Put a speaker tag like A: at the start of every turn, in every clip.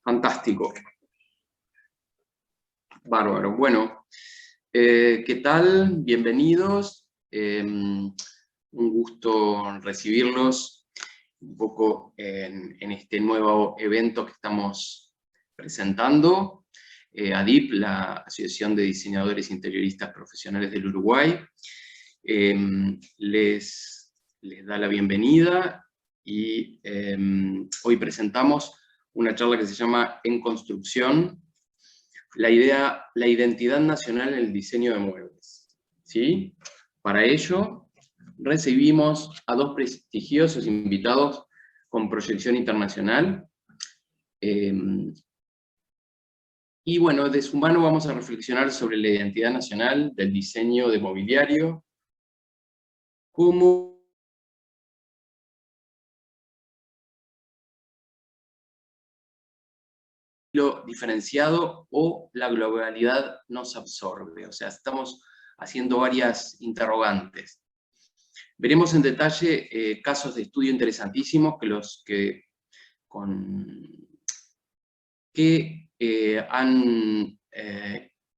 A: Fantástico. Bárbaro. Bueno, ¿qué tal? Bienvenidos. Un gusto recibirlos un poco en este nuevo evento que estamos presentando. ADIP, la Asociación de Diseñadores Interioristas Profesionales del Uruguay, les da la bienvenida y hoy presentamos una charla que se llama En Construcción, la identidad nacional en el diseño de muebles. ¿Sí? Para ello, recibimos a dos prestigiosos invitados con proyección internacional. Y bueno, de su mano vamos a reflexionar sobre la identidad nacional del diseño de mobiliario, como lo diferenciado o la globalidad nos absorbe. O sea, estamos haciendo varias interrogantes. Veremos en detalle casos de estudio interesantísimos que han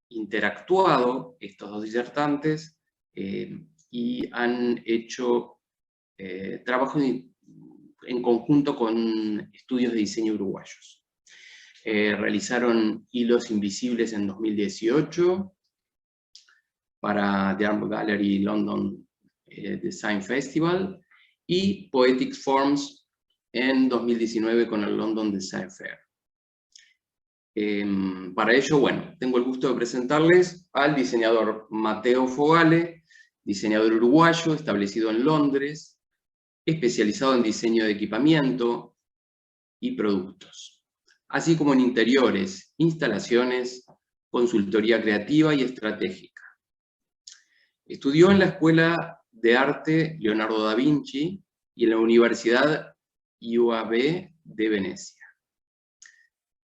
A: interactuado estos dos disertantes y han hecho trabajo en conjunto con estudios de diseño uruguayos. Realizaron Hilos Invisibles en 2018 para The Art Gallery London Design Festival y Poetic Forms en 2019 con el London Design Fair. Para ello, bueno, tengo el gusto de presentarles al diseñador Mateo Fogale, diseñador uruguayo establecido en Londres, especializado en diseño de equipamiento y productos, así como en interiores, instalaciones, consultoría creativa y estratégica. Estudió en la Escuela de Arte Leonardo da Vinci y en la Universidad UAB de Venecia.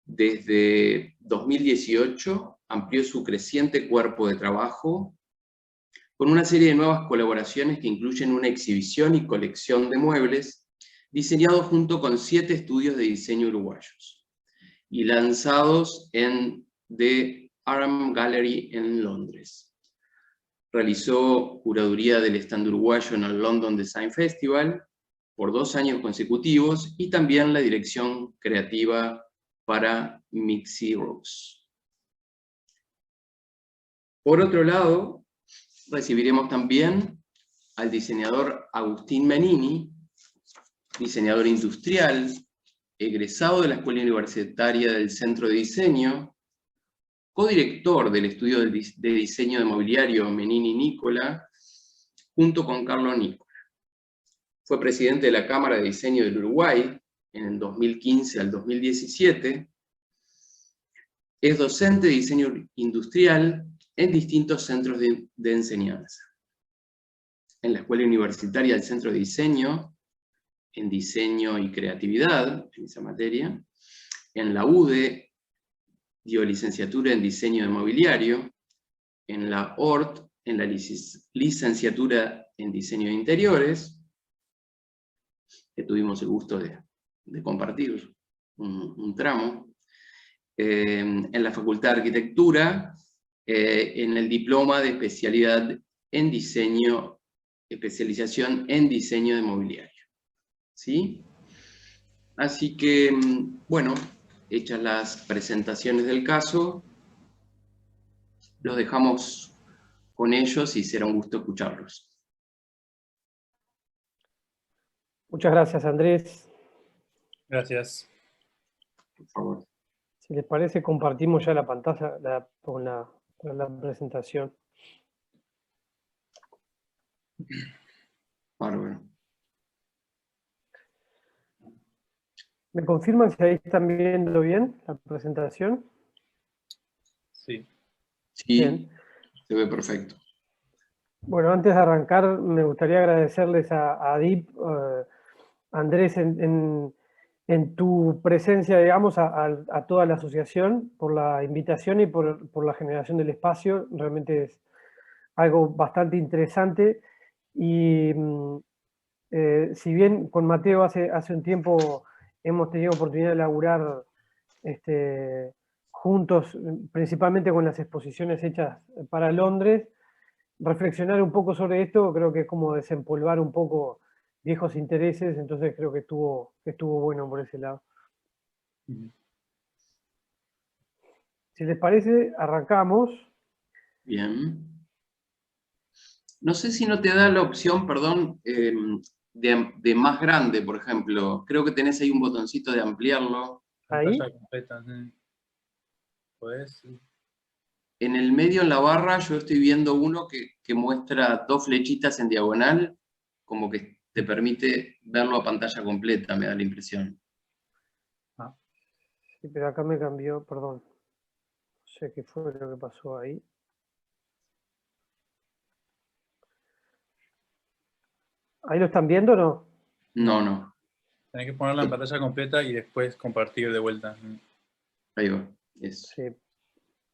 A: Desde 2018 amplió su creciente cuerpo de trabajo con una serie de nuevas colaboraciones que incluyen una exhibición y colección de muebles diseñados junto con 7 estudios de diseño uruguayos y lanzados en The Art Gallery en Londres. Realizó curaduría del stand uruguayo en el London Design Festival por 2 años consecutivos y también la dirección creativa para Mixi Rose. Por otro lado, recibiremos también al diseñador Agustín Menini, diseñador industrial, egresado de la Escuela Universitaria del Centro de Diseño, codirector del estudio de diseño de mobiliario Menini Nicola, junto con Carlos Nicola. Fue presidente de la Cámara de Diseño del Uruguay en el 2015 al 2017. Es docente de diseño industrial en distintos centros de enseñanza. En la Escuela Universitaria del Centro de Diseño, en Diseño y Creatividad, en esa materia. En la UDE, dio licenciatura en Diseño de Mobiliario. En la ORT, en la licenciatura en Diseño de Interiores, que tuvimos el gusto de compartir un tramo. En la Facultad de Arquitectura, en el diploma de especialidad en diseño, especialización en diseño de mobiliario. ¿Sí? Así que, bueno, hechas las presentaciones del caso, los dejamos con ellos y será un gusto escucharlos.
B: Muchas gracias, Andrés.
C: Gracias.
A: Por favor.
B: Si les parece, compartimos ya la pantalla con la presentación.
A: Bárbaro.
B: ¿Me confirman si ahí están viendo bien la presentación?
C: Sí.
A: Sí,
B: bien.
A: Se ve perfecto.
B: Bueno, antes de arrancar, me gustaría agradecerles a ADIP, Andrés, en tu presencia, digamos, a toda la asociación, por la invitación y por la generación del espacio. Realmente es algo bastante interesante. Y si bien con Mateo hace un tiempo hemos tenido oportunidad de laburar juntos, principalmente con las exposiciones hechas para Londres, reflexionar un poco sobre esto, creo que es como desempolvar un poco viejos intereses, entonces creo que estuvo bueno por ese lado. Si les parece, arrancamos.
A: Bien. No sé si no te da la opción, perdón, de más grande, por ejemplo. Creo que tenés ahí un botoncito de ampliarlo.
B: Ahí.
C: Pantalla completa, ¿sí? ¿Puedes?
A: En el medio, en la barra, yo estoy viendo uno que muestra 2 flechitas en diagonal, como que te permite verlo a pantalla completa, me da la impresión.
C: Ah,
B: Sí, pero acá me cambió, perdón. No sé qué fue lo que pasó ahí. ¿Ahí lo están viendo o no?
A: No, no.
C: tenés que ponerla en pantalla completa y después compartir de vuelta.
A: Ahí va. Eso.
B: Sí,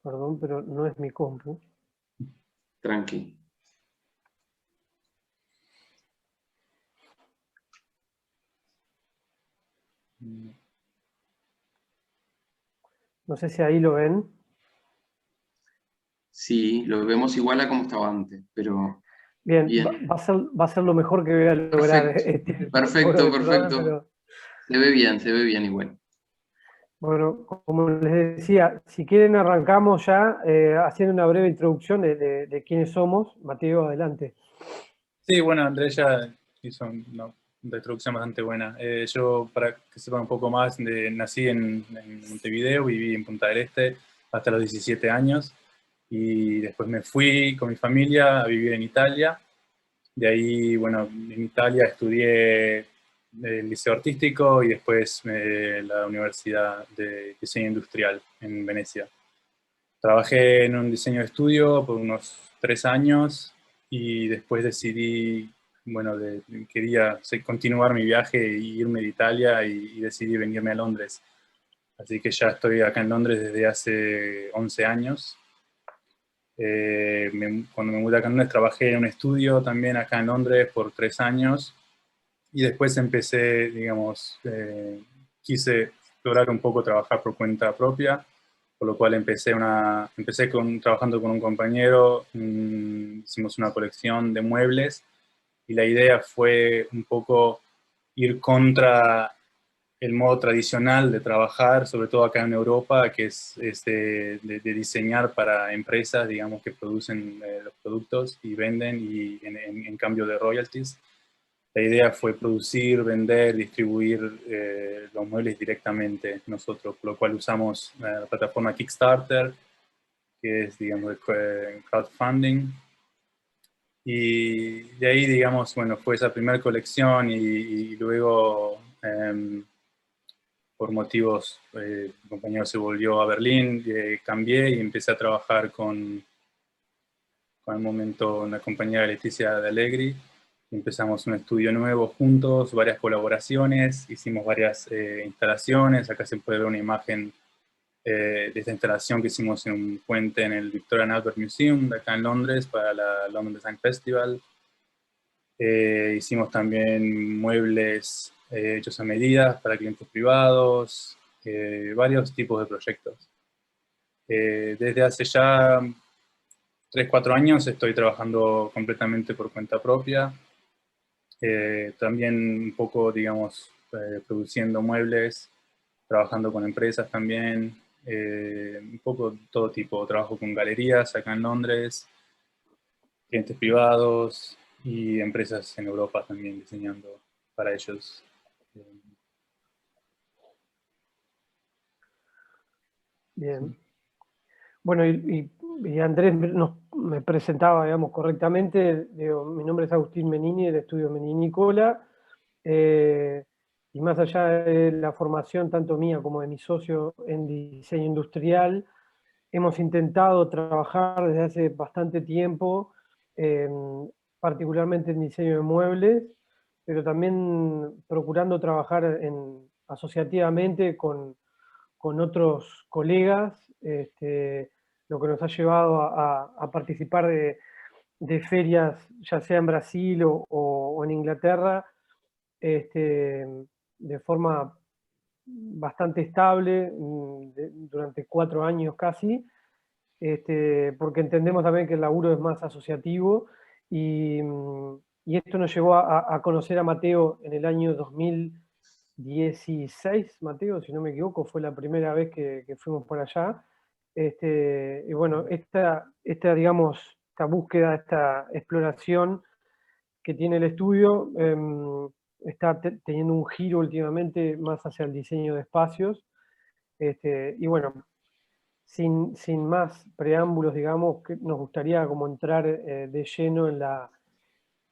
B: perdón, pero no es mi compu.
A: Tranqui.
B: No sé si ahí lo ven.
A: Sí, lo vemos igual a como estaba antes, pero
B: Bien,
A: bien.
B: va a ser lo mejor que voy a lograr
A: Perfecto,
B: por
A: perfecto,
B: hoy, perdón,
A: perfecto.
B: pero
A: Se ve bien igual.
B: bueno, como les decía, si quieren arrancamos ya haciendo una breve introducción de quiénes somos. Mateo, adelante.
C: Sí, bueno, Andrés ya hizo una introducción bastante buena. Yo, para que sepan un poco más, nací en Montevideo, viví en Punta del Este hasta los 17 años y después me fui con mi familia a vivir en Italia. De ahí, bueno, en Italia estudié el liceo artístico y después la Universidad de Diseño Industrial en Venecia. Trabajé en un diseño de estudio por unos 3 años y después decidí, bueno, quería continuar mi viaje e irme de Italia y decidí venirme a Londres. Así que ya estoy acá en Londres desde hace 11 años. Cuando me mudé acá en Londres trabajé en un estudio también acá en Londres por 3 años y después empecé, digamos, quise explorar un poco trabajar por cuenta propia, por lo cual empecé trabajando con un compañero, hicimos una colección de muebles y la idea fue un poco ir contra el modo tradicional de trabajar, sobre todo acá en Europa, que es de diseñar para empresas, digamos, que producen los productos y venden y en cambio de royalties. La idea fue producir, vender, distribuir los muebles directamente nosotros, por lo cual usamos la plataforma Kickstarter, que es, digamos, de crowdfunding. Y de ahí, digamos, bueno, fue esa primera colección y luego, por motivos, mi compañero se volvió a Berlín, cambié y empecé a trabajar con el momento una compañera Leticia de Allegri. Empezamos un estudio nuevo juntos, varias colaboraciones, hicimos varias instalaciones. Acá se puede ver una imagen de esta instalación que hicimos en un puente en el Victoria and Albert Museum, de acá en Londres, para la London Design Festival. Hicimos también muebles hechos a medida para clientes privados, varios tipos de proyectos. Desde hace ya 3-4 años estoy trabajando completamente por cuenta propia. También un poco, digamos, produciendo muebles, trabajando con empresas también, un poco todo tipo. Trabajo con galerías acá en Londres, clientes privados y empresas en Europa también diseñando para ellos.
B: Bien. Bueno, y Andrés me presentaba, digamos, correctamente. Digo, mi nombre es Agustín Menini, del estudio Menini Nicola. Y más allá de la formación tanto mía como de mi socio en diseño industrial, hemos intentado trabajar desde hace bastante tiempo, particularmente en diseño de muebles, pero también procurando trabajar asociativamente con otros colegas, lo que nos ha llevado a participar de ferias, ya sea en Brasil o en Inglaterra, de forma bastante estable durante 4 años casi, porque entendemos también que el laburo es más asociativo y esto nos llevó a conocer a Mateo en el año 2016, Mateo, si no me equivoco, fue la primera vez que fuimos por allá. Y bueno, digamos, esta búsqueda, esta exploración que tiene el estudio está teniendo un giro últimamente más hacia el diseño de espacios. Y bueno, sin más preámbulos, digamos, que nos gustaría como entrar de lleno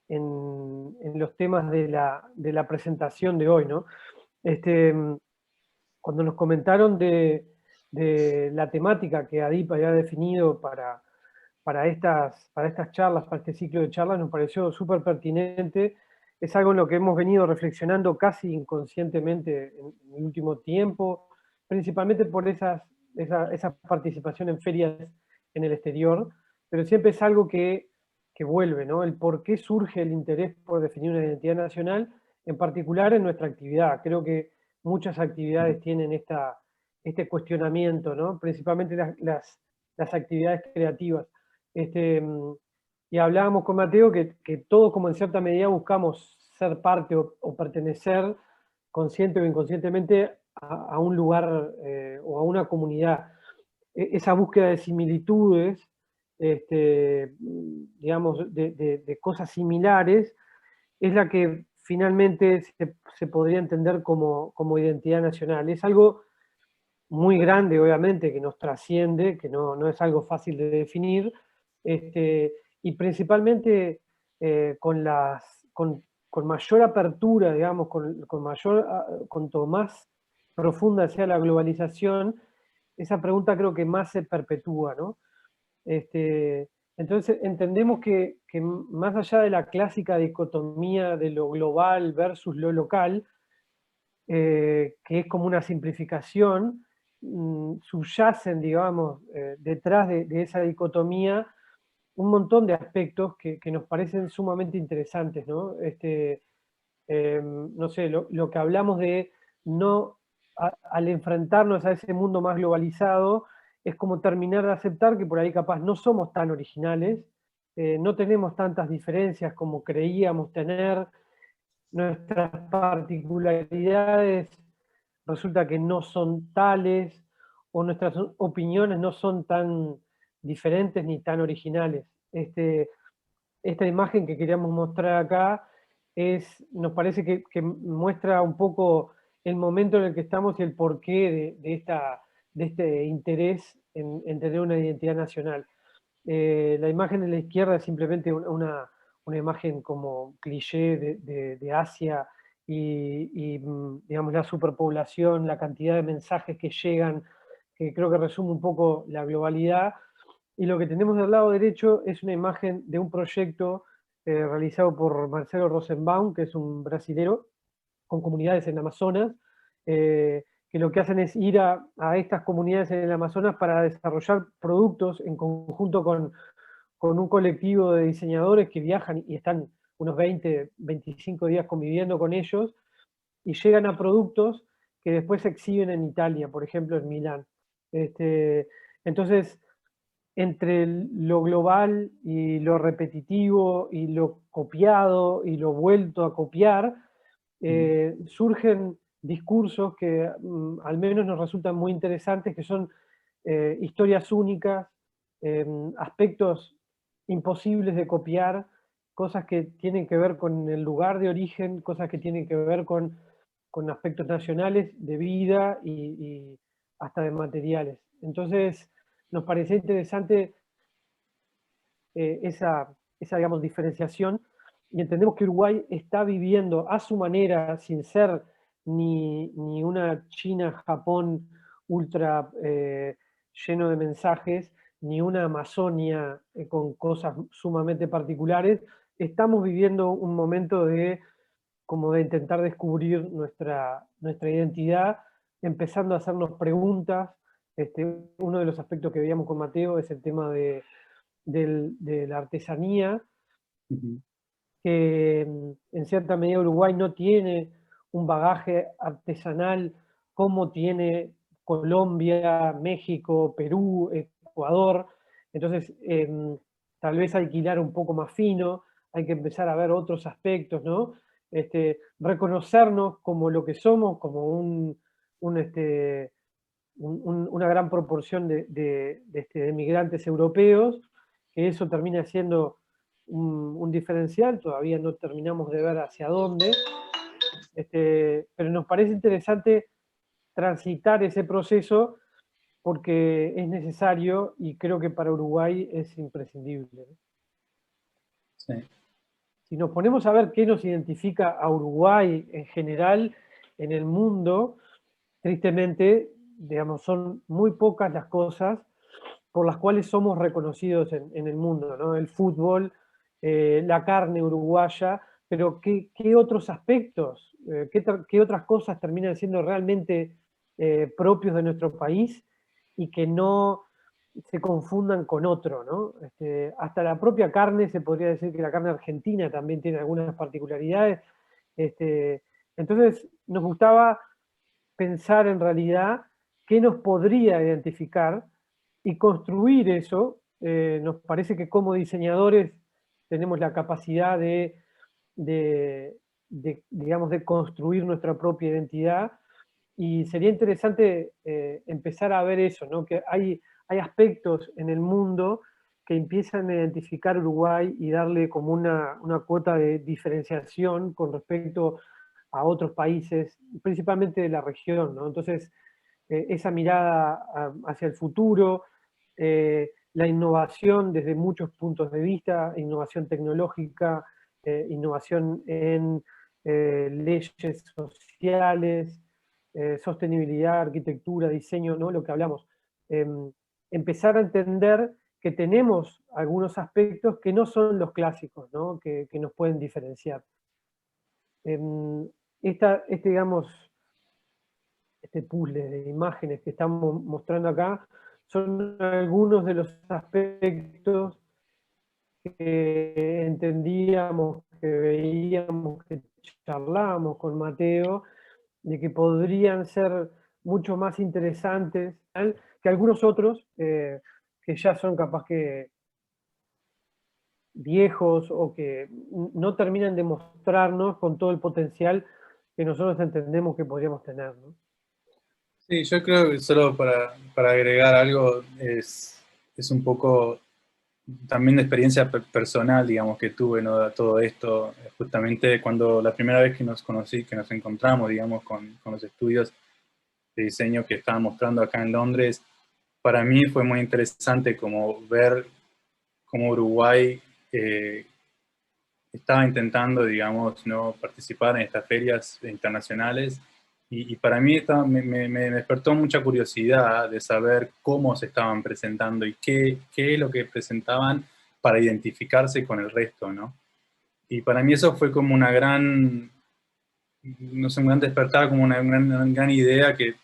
B: en los temas de la presentación de hoy, ¿no? Cuando nos comentaron de la temática que ADIP había definido para estas charlas, para este ciclo de charlas, nos pareció súper pertinente. Es algo en lo que hemos venido reflexionando casi inconscientemente en el último tiempo, principalmente por esa participación en ferias en el exterior, pero siempre es algo que vuelve, ¿no? El por qué surge el interés por definir una identidad nacional, en particular en nuestra actividad. Creo que muchas actividades tienen este cuestionamiento, ¿no? Principalmente las actividades creativas. Y hablábamos con Mateo que todos como en cierta medida buscamos ser parte o pertenecer consciente o inconscientemente a un lugar o a una comunidad. Esa búsqueda de similitudes, digamos, de cosas similares, es la que finalmente se podría entender como identidad nacional. Es algo muy grande, obviamente, que nos trasciende, que no es algo fácil de definir, y principalmente con mayor apertura, digamos, cuanto más profunda sea la globalización, esa pregunta creo que más se perpetúa, ¿no? Entonces entendemos que más allá de la clásica dicotomía de lo global versus lo local, que es como una simplificación, subyacen, digamos, detrás de esa dicotomía un montón de aspectos que nos parecen sumamente interesantes, ¿no? No sé, lo que hablamos de al enfrentarnos a ese mundo más globalizado, es como terminar de aceptar que por ahí capaz no somos tan originales, no tenemos tantas diferencias como creíamos tener, nuestras particularidades resulta que no son tales, o nuestras opiniones no son tan diferentes ni tan originales. Esta imagen que queríamos mostrar acá nos parece que muestra un poco el momento en el que estamos y el porqué de este interés en tener una identidad nacional. La imagen de la izquierda es simplemente una imagen como cliché de Asia y, digamos, la superpoblación, la cantidad de mensajes que llegan, que creo que resume un poco la globalidad. Y lo que tenemos del lado derecho es una imagen de un proyecto realizado por Marcelo Rosenbaum, que es un brasilero, con comunidades en Amazonas, que lo que hacen es ir a estas comunidades en el Amazonas para desarrollar productos en conjunto con un colectivo de diseñadores que viajan y están unos 20, 25 días conviviendo con ellos, y llegan a productos que después se exhiben en Italia, por ejemplo en Milán. Entonces, entre lo global y lo repetitivo y lo copiado y lo vuelto a copiar, surgen discursos que al menos nos resultan muy interesantes, que son historias únicas, aspectos imposibles de copiar, cosas que tienen que ver con el lugar de origen, cosas que tienen que ver con aspectos nacionales, de vida y hasta de materiales. Entonces, nos parecía interesante esa, digamos, diferenciación, y entendemos que Uruguay está viviendo a su manera, sin ser ni una China-Japón ultra lleno de mensajes, ni una Amazonia con cosas sumamente particulares. Estamos viviendo un momento como de intentar descubrir nuestra identidad, empezando a hacernos preguntas. Uno de los aspectos que veíamos con Mateo es el tema de la artesanía, que en cierta medida Uruguay no tiene un bagaje artesanal cómo tiene Colombia, México, Perú, Ecuador. Entonces, tal vez alquilar un poco más fino, hay que empezar a ver otros aspectos, ¿no? Reconocernos como lo que somos, como una gran proporción de migrantes europeos, que eso termina siendo un diferencial, todavía no terminamos de ver hacia dónde, pero nos parece interesante transitar ese proceso porque es necesario y creo que para Uruguay es imprescindible.
C: Sí.
B: Si nos ponemos a ver qué nos identifica a Uruguay en general en el mundo, tristemente, digamos, son muy pocas las cosas por las cuales somos reconocidos en el mundo, ¿no? El fútbol, la carne uruguaya, pero ¿qué otros aspectos, qué otras cosas terminan siendo realmente propios de nuestro país y que no se confundan con otro, ¿no? Hasta la propia carne, se podría decir que la carne argentina también tiene algunas particularidades. Entonces, nos gustaba pensar en realidad qué nos podría identificar y construir eso. Nos parece que como diseñadores tenemos la capacidad digamos, de construir nuestra propia identidad y sería interesante empezar a ver eso, ¿no? Que hay aspectos en el mundo que empiezan a identificar Uruguay y darle como una cuota de diferenciación con respecto a otros países, principalmente de la región, ¿no? Entonces, esa mirada hacia el futuro, la innovación desde muchos puntos de vista, innovación tecnológica, innovación en leyes sociales, sostenibilidad, arquitectura, diseño, ¿no? Lo que hablamos. Empezar a entender que tenemos algunos aspectos que no son los clásicos, ¿no? Que nos pueden diferenciar. Digamos, este puzzle de imágenes que estamos mostrando acá son algunos de los aspectos que entendíamos, que veíamos, que charlábamos con Mateo, de que podrían ser mucho más interesantes que algunos otros que ya son capaz que viejos o que no terminan de mostrarnos con todo el potencial que nosotros entendemos que podríamos tener, ¿no?
C: Sí, yo creo que solo para agregar algo es un poco también de experiencia personal, digamos, que tuve, ¿no? De todo esto, justamente cuando la primera vez que nos conocí, que nos encontramos, digamos, con los estudios de diseño que estaban mostrando acá en Londres, para mí fue muy interesante como ver cómo Uruguay estaba intentando, digamos, ¿no? Participar en estas ferias internacionales. Y para mí me despertó mucha curiosidad de saber cómo se estaban presentando y qué es lo que presentaban para identificarse con el resto, ¿no? Y para mí eso fue como una gran, no sé, un gran despertar, como una gran idea que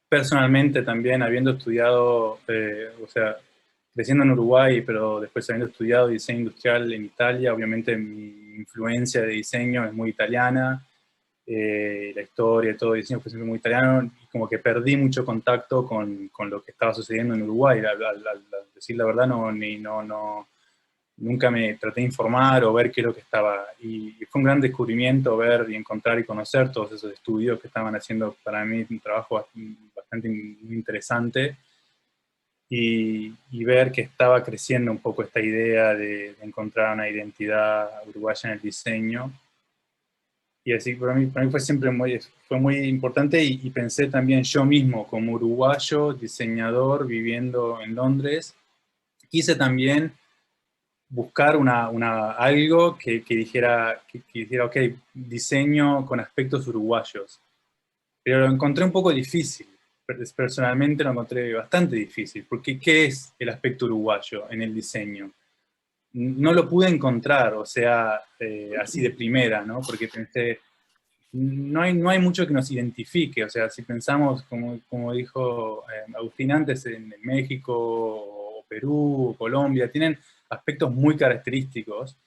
C: personalmente también, habiendo estudiado, o sea, creciendo en Uruguay, pero después habiendo estudiado diseño industrial en Italia, obviamente mi influencia de diseño es muy italiana, la historia y todo el diseño fue siempre muy italiano, y como que perdí mucho contacto con lo que estaba sucediendo en Uruguay. Al decir la verdad, nunca me traté de informar o ver qué es lo que estaba. Y fue un gran descubrimiento ver y encontrar y conocer todos esos estudios que estaban haciendo para mí un trabajo bastante interesante. Y ver que estaba creciendo un poco esta idea de encontrar una identidad uruguaya en el diseño. Y así para mí fue siempre muy importante y pensé también yo mismo como uruguayo, diseñador, viviendo en Londres, quise también buscar algo que dijera, ok, diseño con aspectos uruguayos. Pero lo encontré un poco difícil. Personalmente lo encontré bastante difícil, porque ¿qué es el aspecto uruguayo en el diseño? No lo pude encontrar, o sea, así de primera, ¿no? Porque pensé, no hay mucho que nos identifique, o sea, si pensamos, como dijo Agustín antes, en México, o Perú, o Colombia, tienen aspectos muy característicos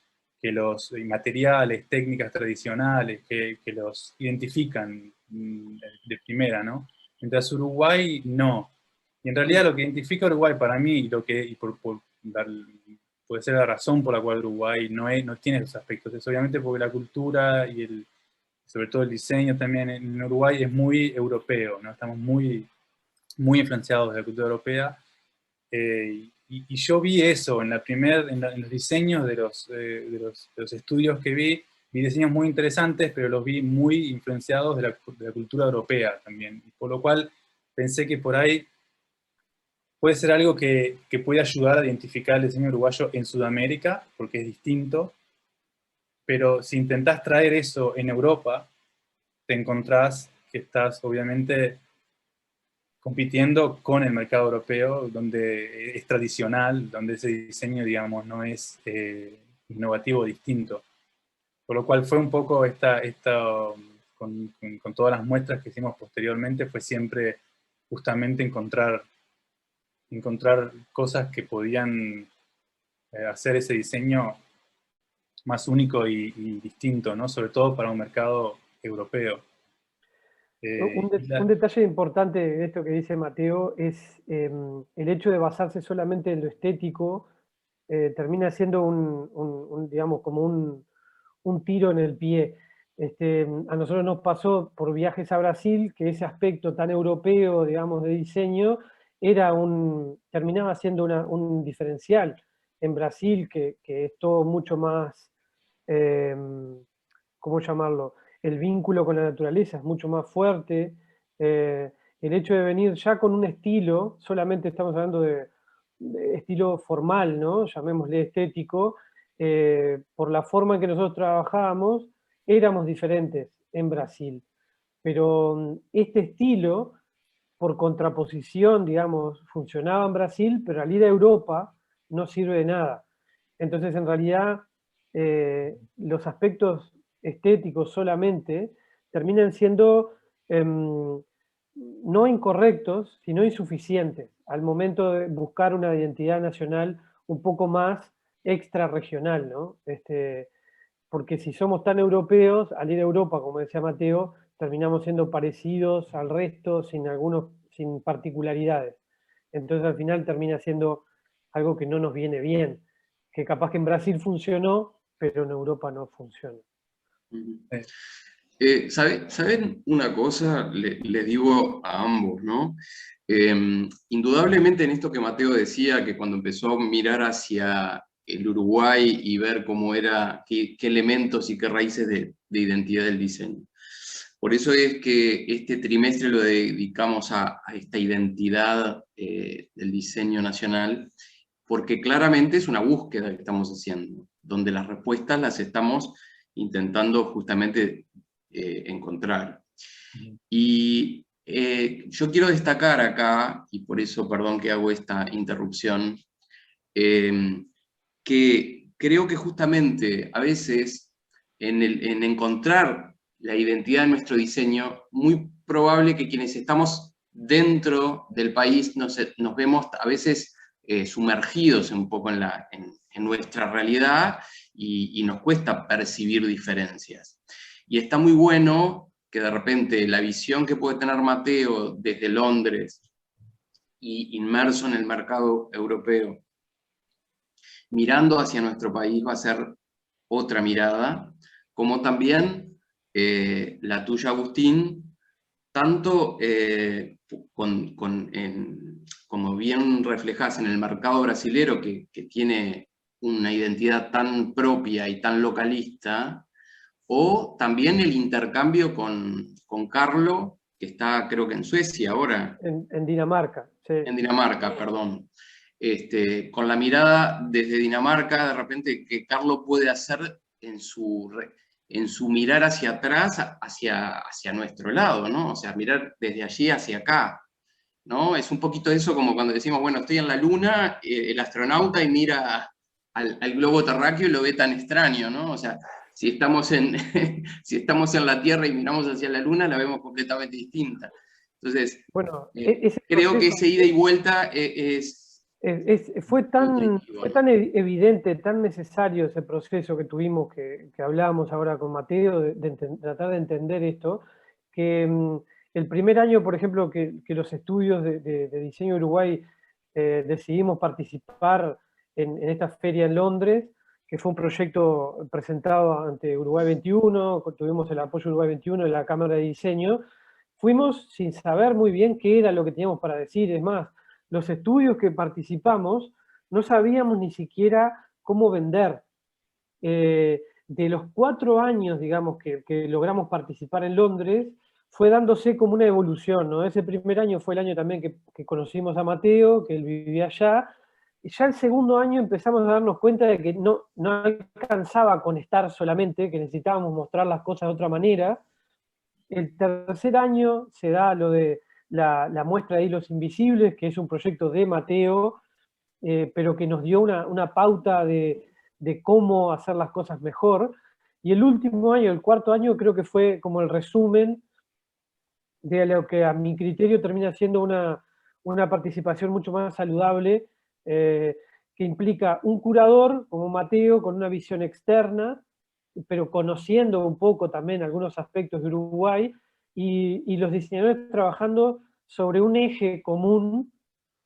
C: los materiales, técnicas tradicionales, que los identifican de primera, ¿no? Mientras Uruguay no. Y en realidad lo que identifica Uruguay para mí, puede ser la razón por la cual Uruguay no tiene esos aspectos, es obviamente porque la cultura y sobre todo el diseño también en Uruguay es muy europeo, ¿no? Estamos muy, muy influenciados de la cultura europea. Y yo vi eso en los diseños de los estudios que vi diseños muy interesantes, pero los vi muy influenciados de la cultura europea también, por lo cual pensé que por ahí puede ser algo que puede ayudar a identificar el diseño uruguayo en Sudamérica, porque es distinto, pero si intentás traer eso en Europa, te encontrás que estás obviamente compitiendo con el mercado europeo, donde es tradicional, donde ese diseño, digamos, no es innovativo o distinto. Por lo cual fue un poco con todas las muestras que hicimos posteriormente, fue siempre justamente encontrar cosas que podían hacer ese diseño más único y distinto, ¿no? Sobre todo para un mercado europeo.
B: Un detalle importante de esto que dice Mateo es el hecho de basarse solamente en lo estético, termina siendo digamos, como un tiro en el pie. A nosotros nos pasó por viajes a Brasil que ese aspecto tan europeo, digamos, de diseño, terminaba siendo un diferencial en Brasil, que es todo mucho más, ¿cómo llamarlo? El vínculo con la naturaleza es mucho más fuerte. El hecho de venir ya con un estilo, solamente estamos hablando de estilo formal, ¿no? Llamémosle estético, por la forma en que nosotros trabajábamos, éramos diferentes en Brasil. Pero este estilo, por contraposición, digamos, funcionaba en Brasil, pero al ir a Europa no sirve de nada. Entonces, en realidad, los aspectos estéticos solamente terminan siendo no incorrectos, sino insuficientes al momento de buscar una identidad nacional un poco más extrarregional, ¿no? Porque si somos tan europeos, al ir a Europa, como decía Mateo, terminamos siendo parecidos al resto sin particularidades. Entonces al final termina siendo algo que no nos viene bien, que capaz que en Brasil funcionó, pero en Europa no funciona.
A: ¿Saben una cosa? Les digo a ambos, ¿no? Indudablemente en esto que Mateo decía, que cuando empezó a mirar hacia el Uruguay y ver cómo era, qué elementos y qué raíces de identidad del diseño. Por eso es que este trimestre lo dedicamos a esta identidad del diseño nacional, porque claramente es una búsqueda que estamos haciendo, donde las respuestas las estamos intentando justamente encontrar. Y yo quiero destacar acá, y por eso perdón que hago esta interrupción, que creo que justamente a veces en encontrar la identidad de nuestro diseño, muy probable que quienes estamos dentro del país nos vemos a veces sumergidos un poco en nuestra realidad y nos cuesta percibir diferencias. Y está muy bueno que de repente la visión que puede tener Mateo desde Londres y inmerso en el mercado europeo, mirando hacia nuestro país va a ser otra mirada, como también la tuya, Agustín, tanto como bien reflejás en el mercado brasilero, que tiene una identidad tan propia y tan localista, o también el intercambio con Carlo, que está creo que en Suecia ahora.
B: En Dinamarca, sí.
A: En Dinamarca, perdón. Con la mirada desde Dinamarca, de repente, que Carlo puede hacer en su mirar hacia atrás, hacia nuestro lado, ¿no? O sea, mirar desde allí hacia acá, ¿no? Es un poquito eso como cuando decimos, bueno, estoy en la luna, el astronauta y mira al globo terráqueo y lo ve tan extraño, ¿no? O sea, si estamos en la Tierra y miramos hacia la luna, la vemos completamente distinta. Entonces,
B: bueno,
A: creo que ese ida y vuelta
B: Fue
A: nutritivo, ¿no?
B: tan evidente, tan necesario ese proceso que tuvimos, que hablábamos ahora con Mateo, tratar de entender esto, que el primer año, por ejemplo, que los estudios de diseño Uruguay decidimos participar en esta feria en Londres, que fue un proyecto presentado ante Uruguay 21, tuvimos el apoyo de Uruguay 21 de la Cámara de Diseño, fuimos sin saber muy bien qué era lo que teníamos para decir. Es más, los estudios que participamos no sabíamos ni siquiera cómo vender. De los 4 años, digamos, que logramos participar en Londres, fue dándose como una evolución, ¿no? Ese primer año fue el año también que conocimos a Mateo, que él vivía allá, y ya el segundo año empezamos a darnos cuenta de que no alcanzaba con estar solamente, que necesitábamos mostrar las cosas de otra manera. El tercer año se da lo de la muestra de hilos invisibles, que es un proyecto de Mateo, pero que nos dio una pauta de cómo hacer las cosas mejor. Y el último año, el cuarto año, creo que fue como el resumen de lo que a mi criterio termina siendo una participación mucho más saludable, que implica un curador como Mateo con una visión externa, pero conociendo un poco también algunos aspectos de Uruguay, y los diseñadores trabajando sobre un eje común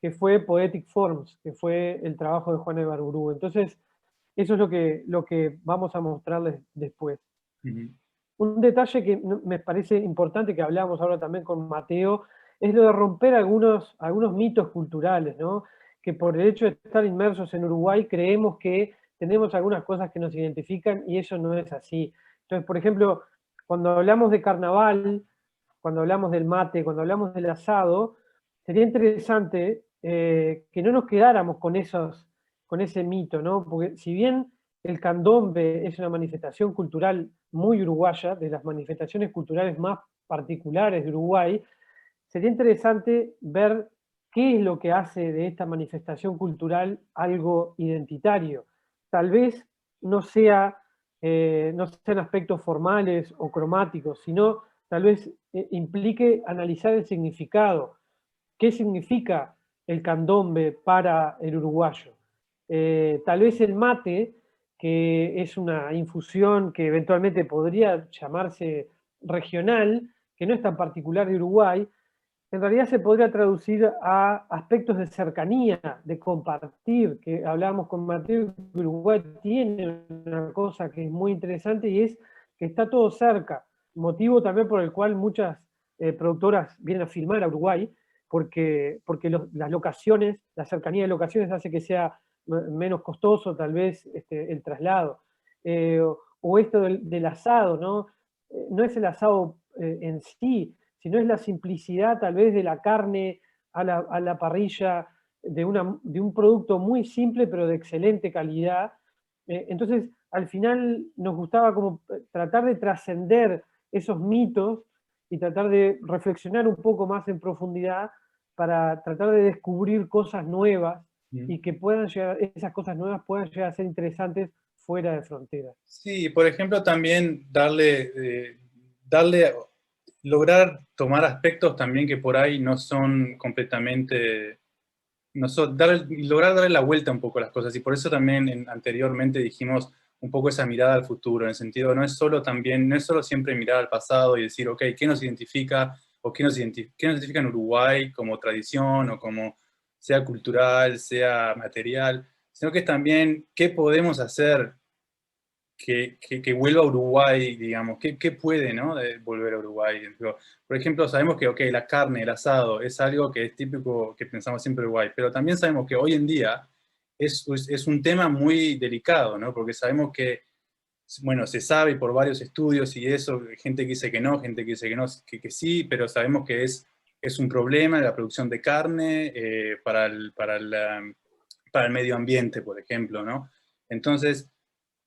B: que fue Poetic Forms, que fue el trabajo de Juan Ibarburu. Entonces, eso es lo que vamos a mostrarles después.
C: Ujú.
B: Un detalle que me parece importante, que hablábamos ahora también con Mateo, es lo de romper algunos mitos culturales, ¿no? Que por el hecho de estar inmersos en Uruguay creemos que tenemos algunas cosas que nos identifican y eso no es así. Entonces, por ejemplo, cuando hablamos de carnaval, cuando hablamos del mate, cuando hablamos del asado, sería interesante que no nos quedáramos con ese mito, ¿no? Porque si bien el candombe es una manifestación cultural muy uruguaya, de las manifestaciones culturales más particulares de Uruguay, sería interesante ver qué es lo que hace de esta manifestación cultural algo identitario. Tal vez no no sean aspectos formales o cromáticos, sino tal vez implique analizar el significado. ¿Qué significa el candombe para el uruguayo? Tal vez el mate, que es una infusión que eventualmente podría llamarse regional, que no es tan particular de Uruguay, en realidad se podría traducir a aspectos de cercanía, de compartir, que hablábamos con Mateo, que Uruguay tiene una cosa que es muy interesante y es que está todo cerca, motivo también por el cual muchas productoras vienen a filmar a Uruguay, porque las locaciones, la cercanía de locaciones hace que sea menos costoso tal vez el traslado. O esto del asado, ¿no? No es el asado en sí, sino es la simplicidad tal vez de la carne a la parrilla, de un producto muy simple pero de excelente calidad. Entonces, al final nos gustaba como tratar de trascender esos mitos y tratar de reflexionar un poco más en profundidad para tratar de descubrir cosas nuevas y que esas cosas nuevas puedan llegar a ser interesantes fuera de fronteras.
C: Sí, por ejemplo, también lograr tomar aspectos también que por ahí no son completamente, lograr darle la vuelta un poco a las cosas. Y por eso también anteriormente dijimos un poco esa mirada al futuro, en el sentido, no es solo siempre mirar al pasado y decir, ok, ¿qué nos identifica o qué nos identifica en Uruguay como tradición o como sea cultural, sea material, sino que es también qué podemos hacer que vuelva a Uruguay, digamos, ¿qué puede, ¿no? de volver a Uruguay? Por ejemplo, sabemos que, ok, la carne, el asado, es algo que es típico, que pensamos siempre en Uruguay, pero también sabemos que hoy en día es un tema muy delicado, ¿no? Porque sabemos que, bueno, se sabe por varios estudios y eso, gente que dice que no, gente que dice que no, que sí, pero sabemos que es un problema la producción de carne para el medio ambiente, por ejemplo, ¿no? Entonces,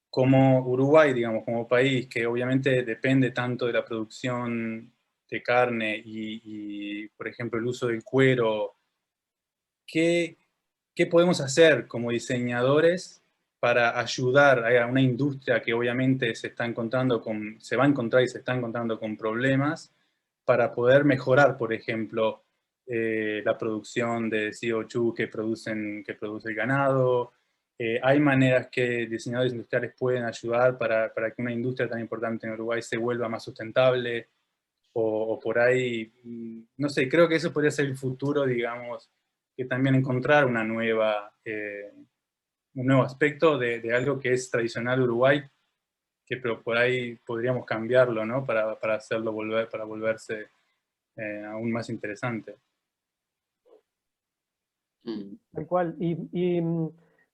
C: como Uruguay, digamos, como país que obviamente depende tanto de la producción de carne por ejemplo, el uso del cuero, ¿qué, qué podemos hacer como diseñadores para ayudar a una industria que obviamente se va a encontrar y se está encontrando con problemas para poder mejorar, por ejemplo, la producción de CO2 que produce el ganado. Hay maneras que diseñadores industriales pueden ayudar para que una industria tan importante en Uruguay se vuelva más sustentable, o por ahí, no sé, creo que eso podría ser el futuro, digamos, que también encontrar un nuevo aspecto de algo que es tradicional de Uruguay, que pero por ahí podríamos cambiarlo, ¿no? Para hacerlo para volverse aún más interesante.
B: Tal cual.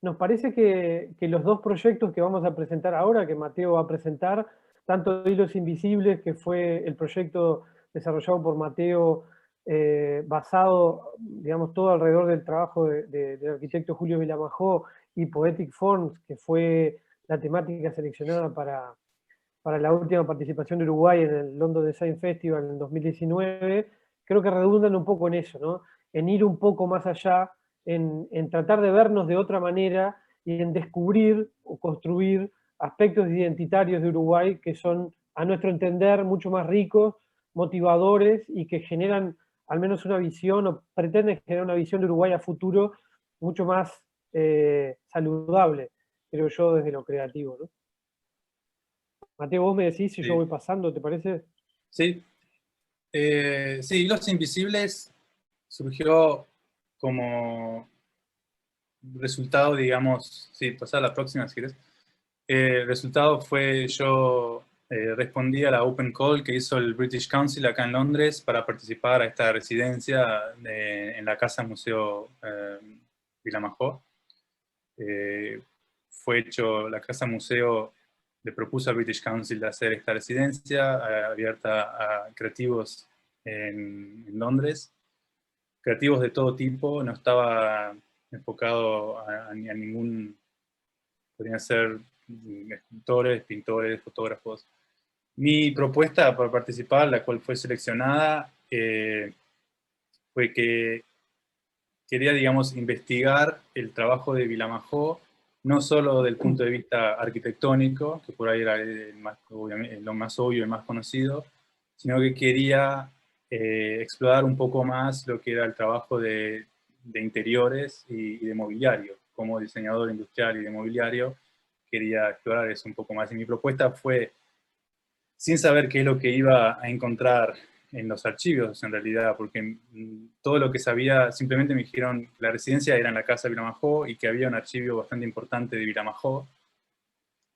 B: Nos parece que los dos proyectos que vamos a presentar ahora, que Mateo va a presentar, tanto Hilos Invisibles, que fue el proyecto desarrollado por Mateo, basado, digamos, todo alrededor del trabajo del arquitecto Julio Vilamajó, y Poetic Forms, que fue la temática seleccionada para la última participación de Uruguay en el London Design Festival en 2019, creo que redundan un poco en eso, ¿no? En ir un poco más allá, en tratar de vernos de otra manera y en descubrir o construir aspectos identitarios de Uruguay que son, a nuestro entender, mucho más ricos, motivadores y que generan al menos una visión, o pretenden generar una visión de Uruguay a futuro mucho más saludable, creo yo, desde lo creativo, ¿no? Mateo, vos me decís si
C: Sí.
B: yo voy pasando, ¿te parece?
C: Sí. Sí, Los Invisibles surgió como resultado, digamos, sí, pasar a la próxima si querés. El resultado fue yo respondí a la Open Call que hizo el British Council acá en Londres para participar a esta residencia en la Casa Museo Vilamajó. Fue hecho, la Casa Museo le propuso al British Council de hacer esta residencia abierta a creativos en Londres. Creativos de todo tipo, no estaba enfocado a ningún, podrían ser escultores, pintores, fotógrafos. Mi propuesta para participar, la cual fue seleccionada, fue que quería, digamos, investigar el trabajo de Vilamajó, no solo desde el punto de vista arquitectónico, que por ahí era lo más obvio y más conocido, sino que quería explorar un poco más lo que era el trabajo de interiores y de mobiliario. Como diseñador industrial y de mobiliario, quería explorar eso un poco más. Y mi propuesta fue, sin saber qué es lo que iba a encontrar en los archivos, en realidad, porque todo lo que sabía, simplemente me dijeron que la residencia era en la casa de Vilamajó y que había un archivo bastante importante de Vilamajó.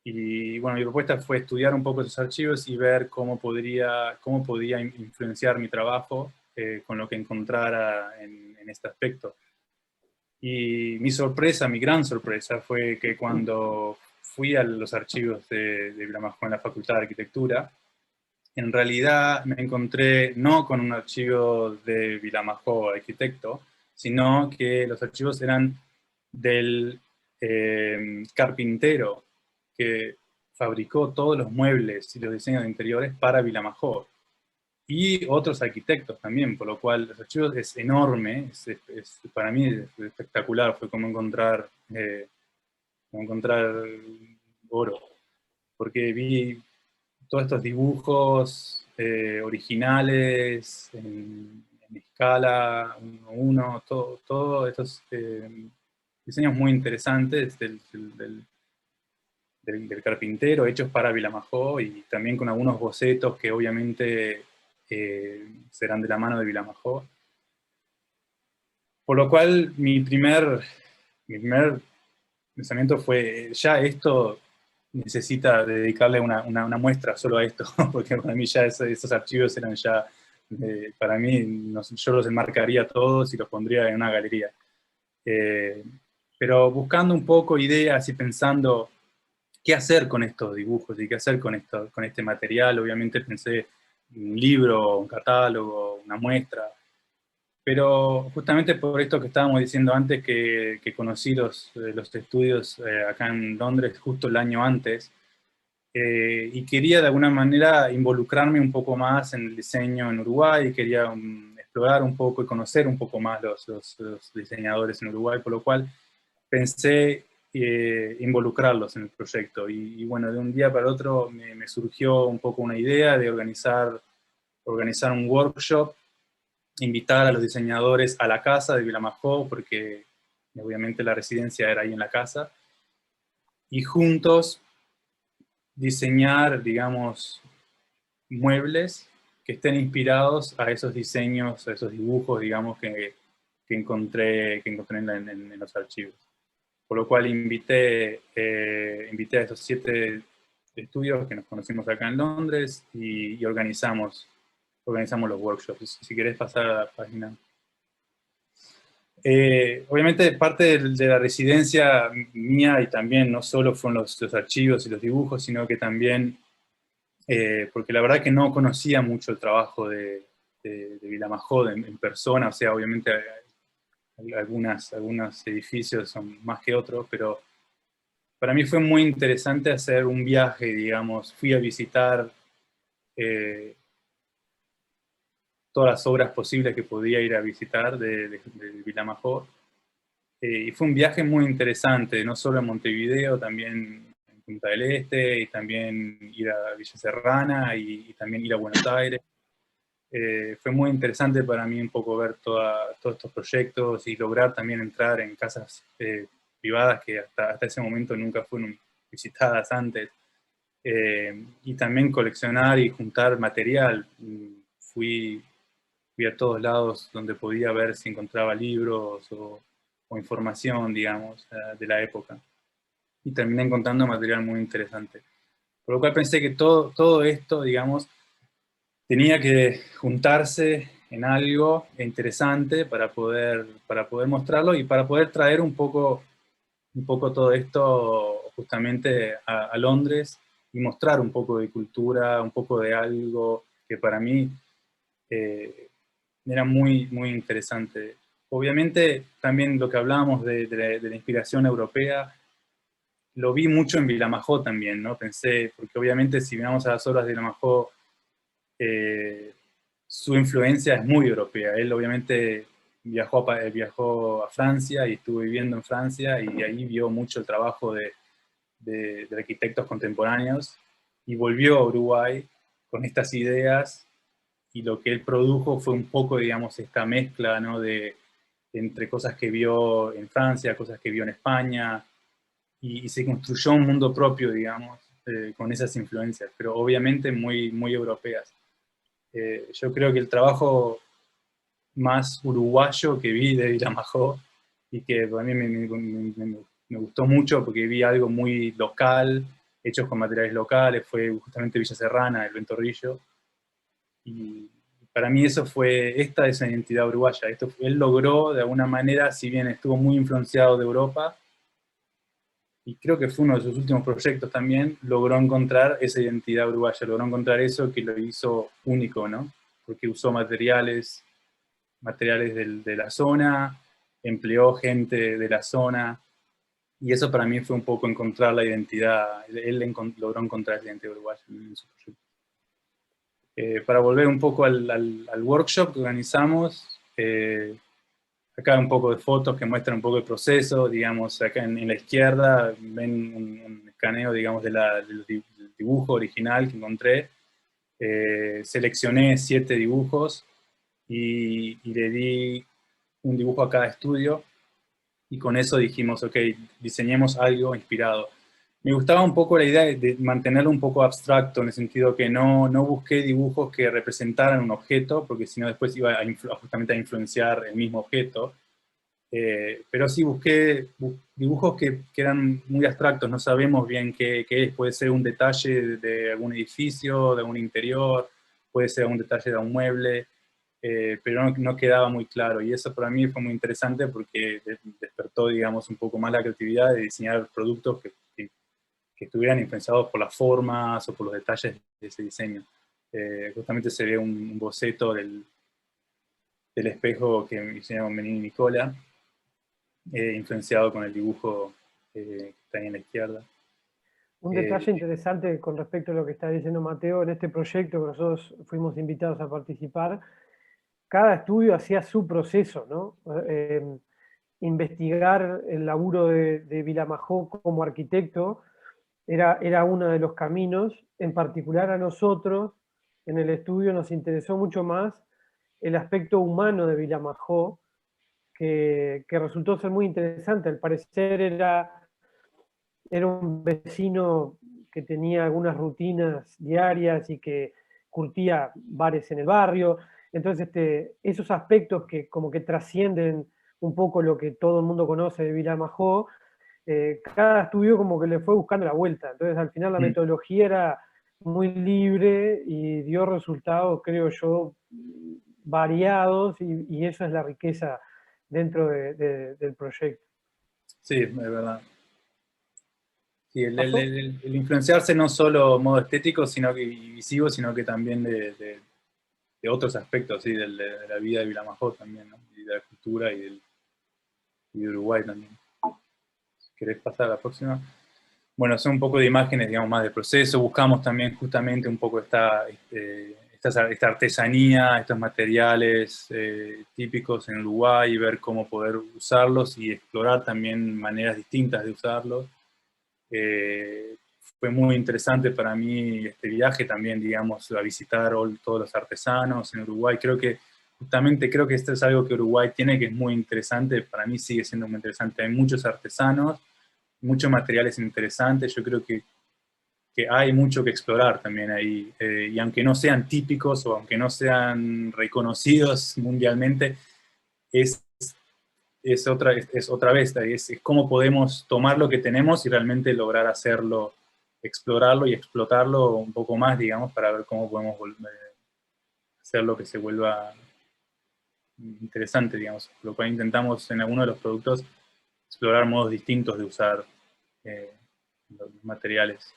C: Y bueno, mi propuesta fue estudiar un poco esos archivos y ver cómo podía influenciar mi trabajo con lo que encontrara en este aspecto. Y mi sorpresa, mi gran sorpresa, fue que cuando fui a los archivos de Vilamajó en la Facultad de Arquitectura, en realidad me encontré no con un archivo de Vilamajó, arquitecto, sino que los archivos eran del carpintero que fabricó todos los muebles y los diseños de interiores para Vilamajó. Y otros arquitectos también, por lo cual los archivos es enorme, para mí es espectacular, fue como encontrar oro, porque vi todos estos dibujos originales, en escala, 1:1, todos estos diseños muy interesantes del carpintero, hechos para Vilamajó, y también con algunos bocetos que obviamente serán de la mano de Vilamajó. Por lo cual mi primer pensamiento fue, ya esto necesita dedicarle una muestra solo a esto, porque para mí ya esos archivos eran ya, para mí, yo los enmarcaría todos y los pondría en una galería. Pero buscando un poco ideas y pensando qué hacer con estos dibujos y qué hacer con este material, obviamente pensé en un libro, un catálogo, una muestra. Pero justamente por esto que estábamos diciendo antes, que conocí los estudios acá en Londres justo el año antes, y quería de alguna manera involucrarme un poco más en el diseño en Uruguay, quería explorar un poco y conocer un poco más los diseñadores en Uruguay, por lo cual pensé involucrarlos en el proyecto. Y bueno, de un día para otro me surgió un poco una idea de organizar un workshop invitar a los diseñadores a la casa de Vilamajó, porque obviamente la residencia era ahí en la casa, y juntos diseñar, digamos, muebles que estén inspirados a esos diseños, a esos dibujos, digamos, que encontré en los archivos. Por lo cual invité a esos 7 estudios que nos conocimos acá en Londres y organizamos los workshops. Si querés pasar a la página. Obviamente parte de la residencia mía y también no solo fueron los archivos y los dibujos, sino que también, porque la verdad que no conocía mucho el trabajo de Vilamajó en persona, o sea, obviamente algunos edificios son más que otros, pero para mí fue muy interesante hacer un viaje, digamos, fui a visitar todas las obras posibles que podía ir a visitar de Vilamajó. Y fue un viaje muy interesante, no solo en Montevideo, también en Punta del Este, y también ir a Villa Serrana, y también ir a Buenos Aires. Fue muy interesante para mí un poco ver todos estos proyectos y lograr también entrar en casas privadas que hasta ese momento nunca fueron visitadas antes. Y también coleccionar y juntar material. Fui a todos lados donde podía ver si encontraba libros o información, digamos, de la época. Y terminé encontrando material muy interesante. Por lo cual pensé que todo esto, digamos, tenía que juntarse en algo interesante para poder mostrarlo y para poder traer un poco todo esto justamente a Londres y mostrar un poco de cultura, un poco de algo que para mí era muy, muy interesante. Obviamente también lo que hablábamos de la inspiración europea, lo vi mucho en Vilamajó también, ¿no? Pensé, porque obviamente si miramos a las obras de Vilamajó, su influencia es muy europea. Él obviamente viajó a Francia y estuvo viviendo en Francia y ahí vio mucho el trabajo de arquitectos contemporáneos y volvió a Uruguay con estas ideas y lo que él produjo fue un poco, digamos, esta mezcla, ¿no? Entre cosas que vio en Francia, cosas que vio en España y se construyó un mundo propio, digamos, con esas influencias, pero obviamente muy, muy europeas. Yo creo que el trabajo más uruguayo que vi de Vilamajó y que para mí me gustó mucho porque vi algo muy local, hechos con materiales locales, fue justamente Villa Serrana, el Ventorrillo, y para mí esta es una identidad uruguaya. Él logró de alguna manera, si bien estuvo muy influenciado de Europa, y creo que fue uno de sus últimos proyectos también, logró encontrar esa identidad uruguaya, logró encontrar eso que lo hizo único, ¿no? Porque usó materiales de la zona, empleó gente de la zona, y eso para mí fue un poco encontrar la identidad, él logró encontrar la identidad uruguaya en su proyecto. Para volver un poco al workshop que organizamos, acá un poco de fotos que muestran un poco el proceso, digamos, acá en la izquierda ven un escaneo, digamos, del dibujo original que encontré. Seleccioné 7 dibujos y le di un dibujo a cada estudio y con eso dijimos, ok, diseñemos algo inspirado. Me gustaba un poco la idea de mantenerlo un poco abstracto, en el sentido que no busqué dibujos que representaran un objeto, porque si no después iba justamente a influenciar el mismo objeto. Pero sí busqué dibujos que eran muy abstractos, no sabemos bien qué es. Puede ser un detalle de algún edificio, de algún interior, puede ser un detalle de un mueble, pero no quedaba muy claro. Y eso para mí fue muy interesante porque despertó, digamos, un poco más la creatividad de diseñar productos que estuvieran influenciados por las formas o por los detalles de ese diseño. Justamente se ve un boceto del espejo que diseñaron Menini y Nicola, influenciado con el dibujo que está ahí en la izquierda.
B: Un detalle interesante con respecto a lo que está diciendo Mateo, en este proyecto que nosotros fuimos invitados a participar, cada estudio hacía su proceso, ¿no? Investigar el laburo de Vilamajó como arquitecto era uno de los caminos. En particular a nosotros, en el estudio, nos interesó mucho más el aspecto humano de Vilamajó, que resultó ser muy interesante. Al parecer era un vecino que tenía algunas rutinas diarias y que curtía bares en el barrio. Entonces, esos aspectos que como que trascienden un poco lo que todo el mundo conoce de Vilamajó, cada estudio como que le fue buscando la vuelta. Entonces, al final la metodología era muy libre y dio resultados, creo yo, variados, y eso es la riqueza dentro del proyecto.
C: Sí, es verdad. Sí,
B: ¿Pasó?
C: el influenciarse no solo modo estético y visivo, sino que también de otros aspectos, ¿sí? De la vida de Vilamajó también, ¿no? Y de la cultura y de Uruguay también. ¿Querés pasar a la próxima? Bueno, son un poco de imágenes, digamos, más de proceso. Buscamos también justamente un poco esta artesanía, estos materiales típicos en Uruguay, y ver cómo poder usarlos y explorar también maneras distintas de usarlos. Fue muy interesante para mí este viaje también, digamos, a visitar todos los artesanos en Uruguay. Justamente creo que esto es algo que Uruguay tiene, que es muy interesante. Para mí sigue siendo muy interesante. Hay muchos artesanos, muchos materiales interesantes. Yo creo que hay mucho que explorar también ahí. Y aunque no sean típicos o aunque no sean reconocidos mundialmente, es otra vez, es cómo podemos tomar lo que tenemos y realmente lograr hacerlo, explorarlo y explotarlo un poco más, digamos, para ver cómo podemos hacerlo que se vuelva interesante, digamos. Por lo cual intentamos en alguno de los productos explorar modos distintos de usar los materiales.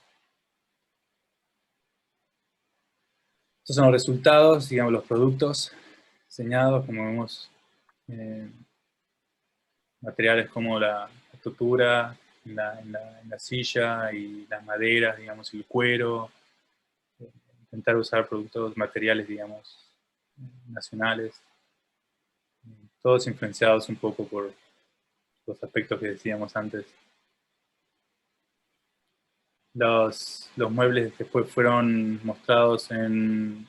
C: Estos son los resultados, digamos, los productos diseñados, como vemos, materiales como la estructura, en la silla y las maderas, digamos, el cuero, intentar usar productos, materiales, digamos, nacionales, todos influenciados un poco por los aspectos que decíamos antes. Los muebles después fueron mostrados en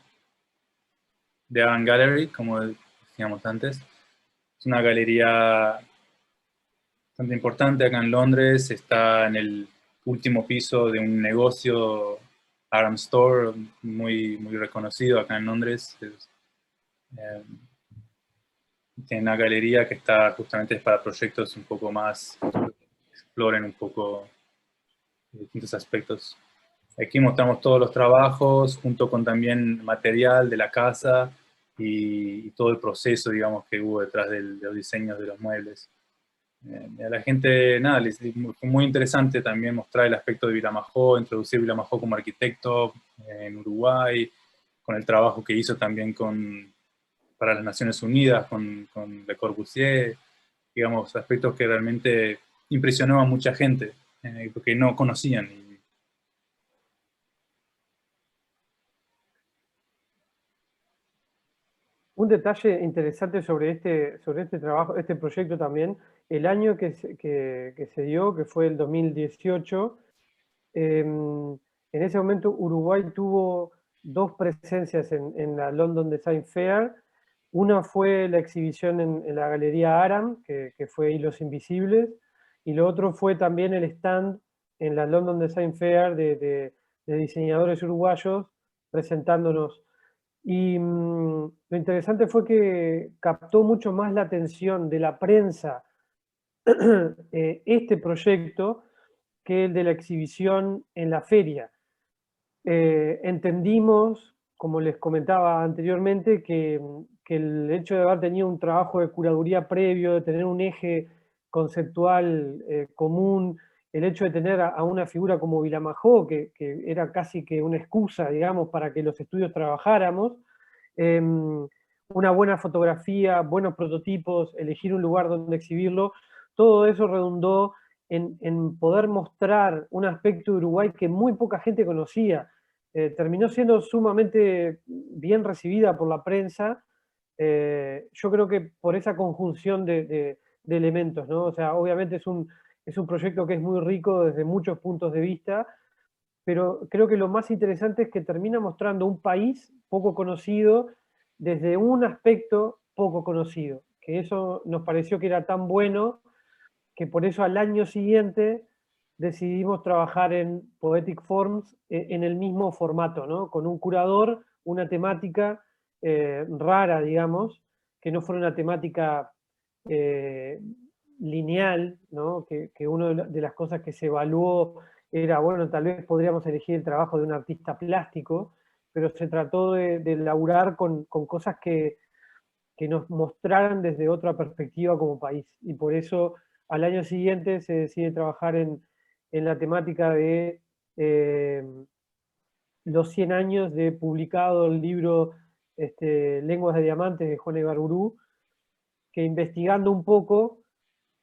C: The Avant Gallery, como decíamos antes. Es una galería bastante importante acá en Londres, está en el último piso de un negocio, Aram Store, muy, muy reconocido acá en Londres. Tiene una galería que está justamente para proyectos un poco más, exploren un poco distintos aspectos. Aquí mostramos todos los trabajos, junto con también material de la casa y todo el proceso, digamos, que hubo detrás de los diseños de los muebles. A la gente, nada, fue muy interesante también mostrar el aspecto de Vilamajó, introducir Vilamajó como arquitecto en Uruguay, con el trabajo que hizo también para las Naciones Unidas, con Le Corbusier, digamos, aspectos que realmente impresionó a mucha gente, porque no conocían.
B: Un detalle interesante sobre este trabajo, este proyecto también, el año que se dio, que fue el 2018, en ese momento Uruguay tuvo dos presencias en la London Design Fair. Una fue la exhibición en la Galería Aram, que fue Hilos Invisibles, y lo otro fue también el stand en la London Design Fair de diseñadores uruguayos presentándonos. Y lo interesante fue que captó mucho más la atención de la prensa este proyecto que el de la exhibición en la feria. Entendimos, como les comentaba anteriormente, que el hecho de haber tenido un trabajo de curaduría previo, de tener un eje conceptual común, el hecho de tener a una figura como Vilamajó, que era casi que una excusa, digamos, para que los estudios trabajáramos, una buena fotografía, buenos prototipos, elegir un lugar donde exhibirlo, todo eso redundó en poder mostrar un aspecto de Uruguay que muy poca gente conocía. Terminó siendo sumamente bien recibida por la prensa, yo creo que por esa conjunción de elementos, ¿no? O sea, obviamente es un proyecto que es muy rico desde muchos puntos de vista, pero creo que lo más interesante es que termina mostrando un país poco conocido desde un aspecto poco conocido, que eso nos pareció que era tan bueno que por eso al año siguiente decidimos trabajar en Poetic Forms en el mismo formato, ¿no? Con un curador, una temática rara, digamos, que no fuera una temática lineal, ¿no? Que una de las cosas que se evaluó era, bueno, tal vez podríamos elegir el trabajo de un artista plástico, pero se trató de laburar con cosas que nos mostraran desde otra perspectiva como país. Y por eso al año siguiente se decide trabajar en la temática de los 100 años de publicado el libro Lenguas de Diamantes de Juana Ibarburu, que investigando un poco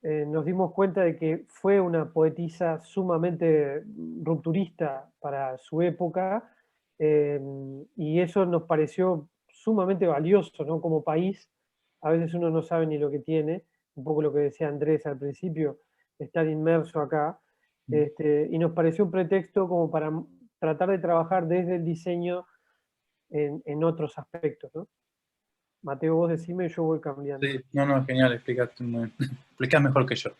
B: nos dimos cuenta de que fue una poetisa sumamente rupturista para su época, y eso nos pareció sumamente valioso, ¿no? Como país, a veces uno no sabe ni lo que tiene, un poco lo que decía Andrés al principio, estar inmerso acá, y nos pareció un pretexto como para tratar de trabajar desde el diseño en otros aspectos, ¿no? Mateo, vos decime y yo voy cambiando.
C: Sí, no, no, genial, explicaste muy bien. Explicás mejor que yo.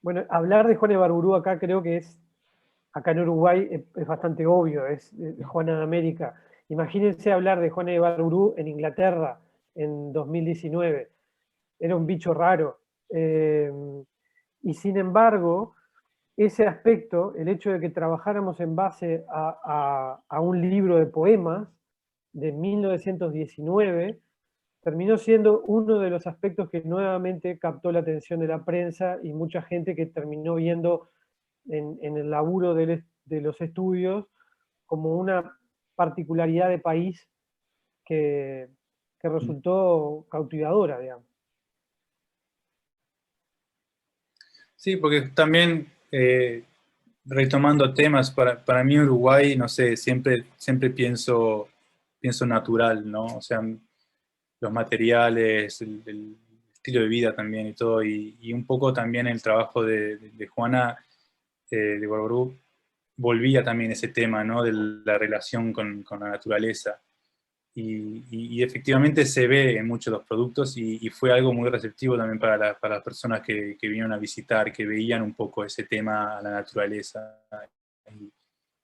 B: Bueno, hablar de Juana Ibarburu acá creo que es, acá en Uruguay es bastante obvio, es Juana de América. Imagínense hablar de Juana Ibarburu en Inglaterra en 2019. Era un bicho raro. Y sin embargo, ese aspecto, el hecho de que trabajáramos en base a un libro de poemas de 1919, terminó siendo uno de los aspectos que nuevamente captó la atención de la prensa y mucha gente que terminó viendo en el laburo de los estudios como una particularidad de país que resultó cautivadora, digamos.
C: Sí, porque también, retomando temas, para mí Uruguay, no sé, siempre pienso natural, ¿no? O sea, los materiales, el estilo de vida también y todo, y un poco también el trabajo de Juana de Ibarburu volvía también ese tema, ¿no? De la relación con la naturaleza. Y efectivamente se ve en muchos de los productos y fue algo muy receptivo también para las personas que vinieron a visitar, que veían un poco ese tema a la naturaleza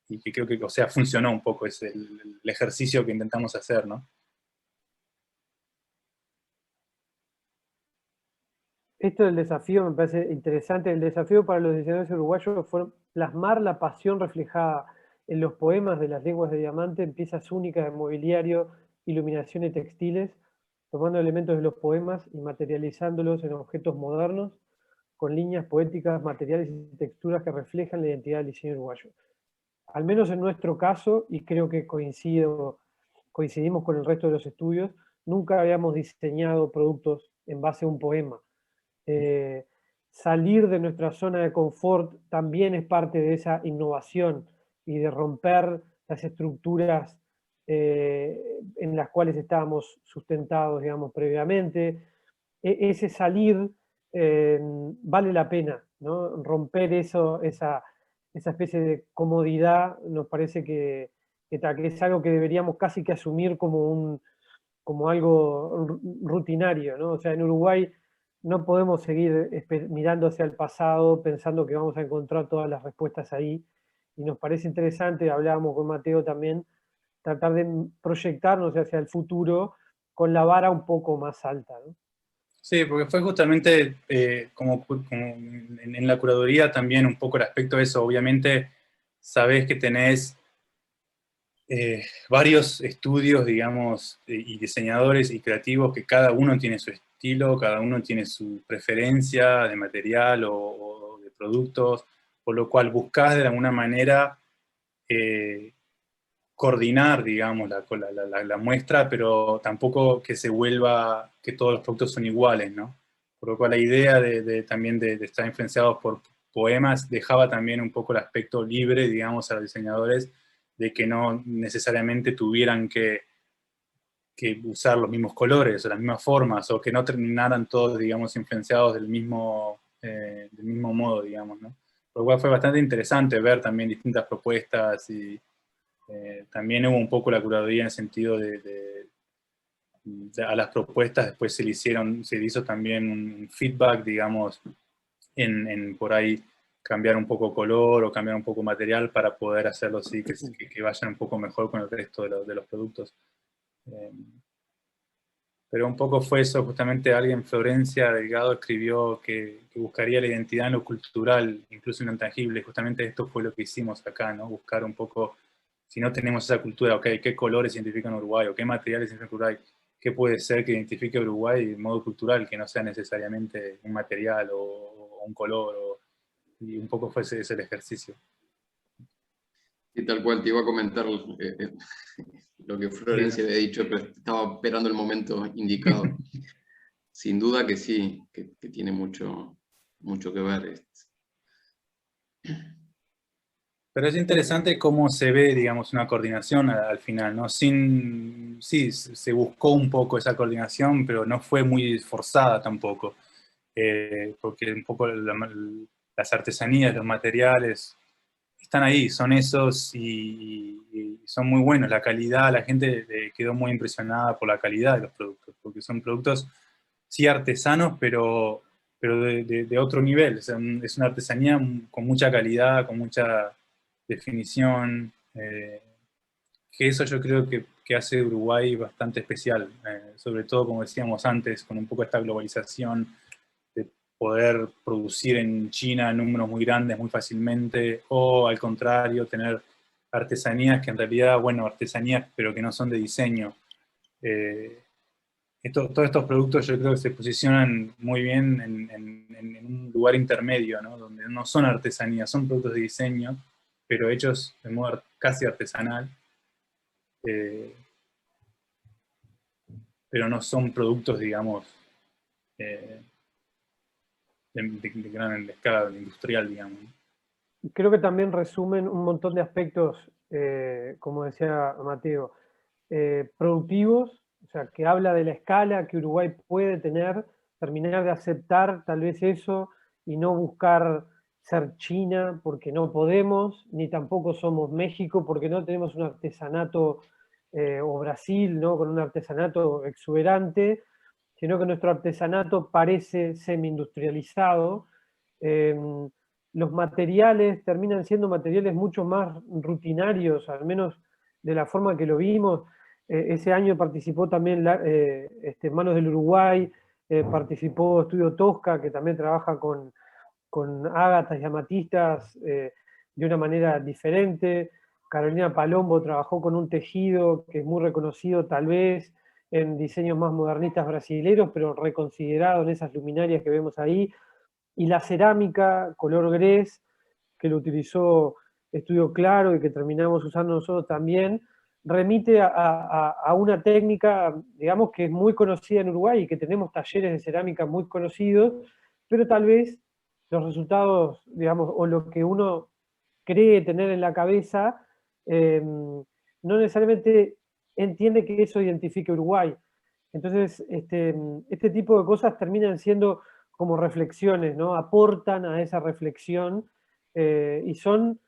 C: y que creo que, o sea, funcionó un poco ese, el ejercicio que intentamos hacer, ¿no?
B: Esto del desafío me parece interesante. El desafío para los diseñadores uruguayos fue plasmar la pasión reflejada en los poemas de las lenguas de diamante en piezas únicas de mobiliario, iluminación y textiles, tomando elementos de los poemas y materializándolos en objetos modernos, con líneas poéticas, materiales y texturas que reflejan la identidad del diseño uruguayo. Al menos en nuestro caso, y creo que coincidimos con el resto de los estudios, nunca habíamos diseñado productos en base a un poema. Salir de nuestra zona de confort también es parte de esa innovación y de romper las estructuras en las cuales estábamos sustentados, digamos, previamente. Ese salir vale la pena, ¿no? Romper esa especie de comodidad nos parece que es algo que deberíamos casi que asumir como algo rutinario, ¿no? O sea, en Uruguay no podemos seguir mirando hacia el pasado pensando que vamos a encontrar todas las respuestas ahí. Y nos parece interesante, hablábamos con Mateo también, tratar de proyectarnos hacia el futuro con la vara un poco más alta, ¿no?
C: Sí, porque fue justamente como en la curaduría también un poco el aspecto de eso. Obviamente sabés que tenés varios estudios, digamos, y diseñadores y creativos que cada uno tiene su estilo, cada uno tiene su preferencia de material o de productos, por lo cual buscás de alguna manera coordinar, digamos, la muestra, pero tampoco que se vuelva que todos los productos son iguales, ¿no? Por lo cual la idea también de estar influenciados por poemas dejaba también un poco el aspecto libre, digamos, a los diseñadores, de que no necesariamente tuvieran que usar los mismos colores o las mismas formas, o que no terminaran todos, digamos, influenciados del mismo modo, digamos, ¿no? lo cual fue bastante interesante ver también distintas propuestas y también hubo un poco la curaduría en el sentido a las propuestas después se le hizo también un feedback, digamos, en por ahí cambiar un poco color o cambiar un poco material para poder hacerlo así, que vayan un poco mejor con el resto de los productos. Pero un poco fue eso, justamente alguien, Florencia Delgado, escribió que buscaría la identidad en lo cultural, incluso en lo intangible. Justamente esto fue lo que hicimos acá, ¿no? Buscar un poco, si no tenemos esa cultura, ok, ¿qué colores identifican Uruguay? ¿O qué materiales identifican Uruguay? ¿Qué puede ser que identifique Uruguay de modo cultural, que no sea necesariamente un material o un color? Y un poco fue ese el ejercicio.
A: Y tal cual te iba a comentar lo que Florencia había dicho, pero estaba esperando el momento indicado. Sin duda que sí, que tiene mucho que ver.
C: Pero es interesante cómo se ve, digamos, una coordinación al final, ¿no? Sí, se buscó un poco esa coordinación, pero no fue muy forzada tampoco, porque un poco las artesanías, los materiales, están ahí, son esos y son muy buenos. La calidad, la gente quedó muy impresionada por la calidad de los productos, porque son productos, sí, artesanos, pero de otro nivel. O sea, es una artesanía con mucha calidad, con mucha definición, que eso yo creo que hace Uruguay bastante especial, sobre todo, como decíamos antes, con un poco esta globalización de poder producir en China números muy grandes muy fácilmente, o al contrario, tener artesanías que en realidad, bueno, artesanías pero que no son de diseño. Todos estos productos yo creo que se posicionan muy bien en un lugar intermedio, ¿no? Donde no son artesanías, son productos de diseño, pero hechos de modo casi artesanal, pero no son productos, digamos, de gran escala industrial, digamos.
B: Creo que también resumen un montón de aspectos, como decía Mateo, productivos, o sea, que habla de la escala que Uruguay puede tener, terminar de aceptar tal vez eso y no buscar ser China porque no podemos, ni tampoco somos México porque no tenemos un artesanato, o Brasil, ¿no? Con un artesanato exuberante, sino que nuestro artesanato parece semi-industrializado. Los materiales terminan siendo materiales mucho más rutinarios, al menos de la forma que lo vimos. Ese año participó también Manos del Uruguay, participó Estudio Tosca, que también trabaja con ágatas y amatistas de una manera diferente. Carolina Palombo trabajó con un tejido que es muy reconocido tal vez en diseños más modernistas brasileños, pero reconsiderado en esas luminarias que vemos ahí. Y la cerámica color gres, que lo utilizó Estudio Claro y que terminamos usando nosotros también, remite a una técnica, digamos, que es muy conocida en Uruguay y que tenemos talleres de cerámica muy conocidos, pero tal vez los resultados, digamos, o lo que uno cree tener en la cabeza, no necesariamente entiende que eso identifique Uruguay. Entonces, este tipo de cosas terminan siendo como reflexiones, ¿no? Aportan a esa reflexión y son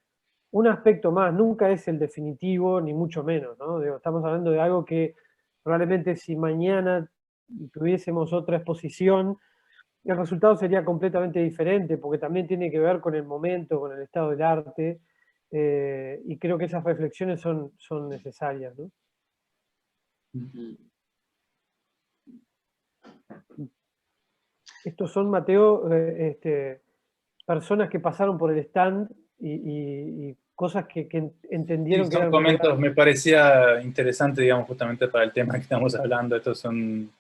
B: un aspecto más, nunca es el definitivo, ni mucho menos, ¿no? Digo, estamos hablando de algo que probablemente si mañana tuviésemos otra exposición, el resultado sería completamente diferente, porque también tiene que ver con el momento, con el estado del arte, y creo que esas reflexiones son necesarias, ¿no? Estos son, Mateo, personas que pasaron por el stand y cosas que
C: Sí,
B: entendieron que
C: son
B: eran
C: comentarios, me parecía interesante, digamos, justamente para el tema que estamos hablando. Estos son,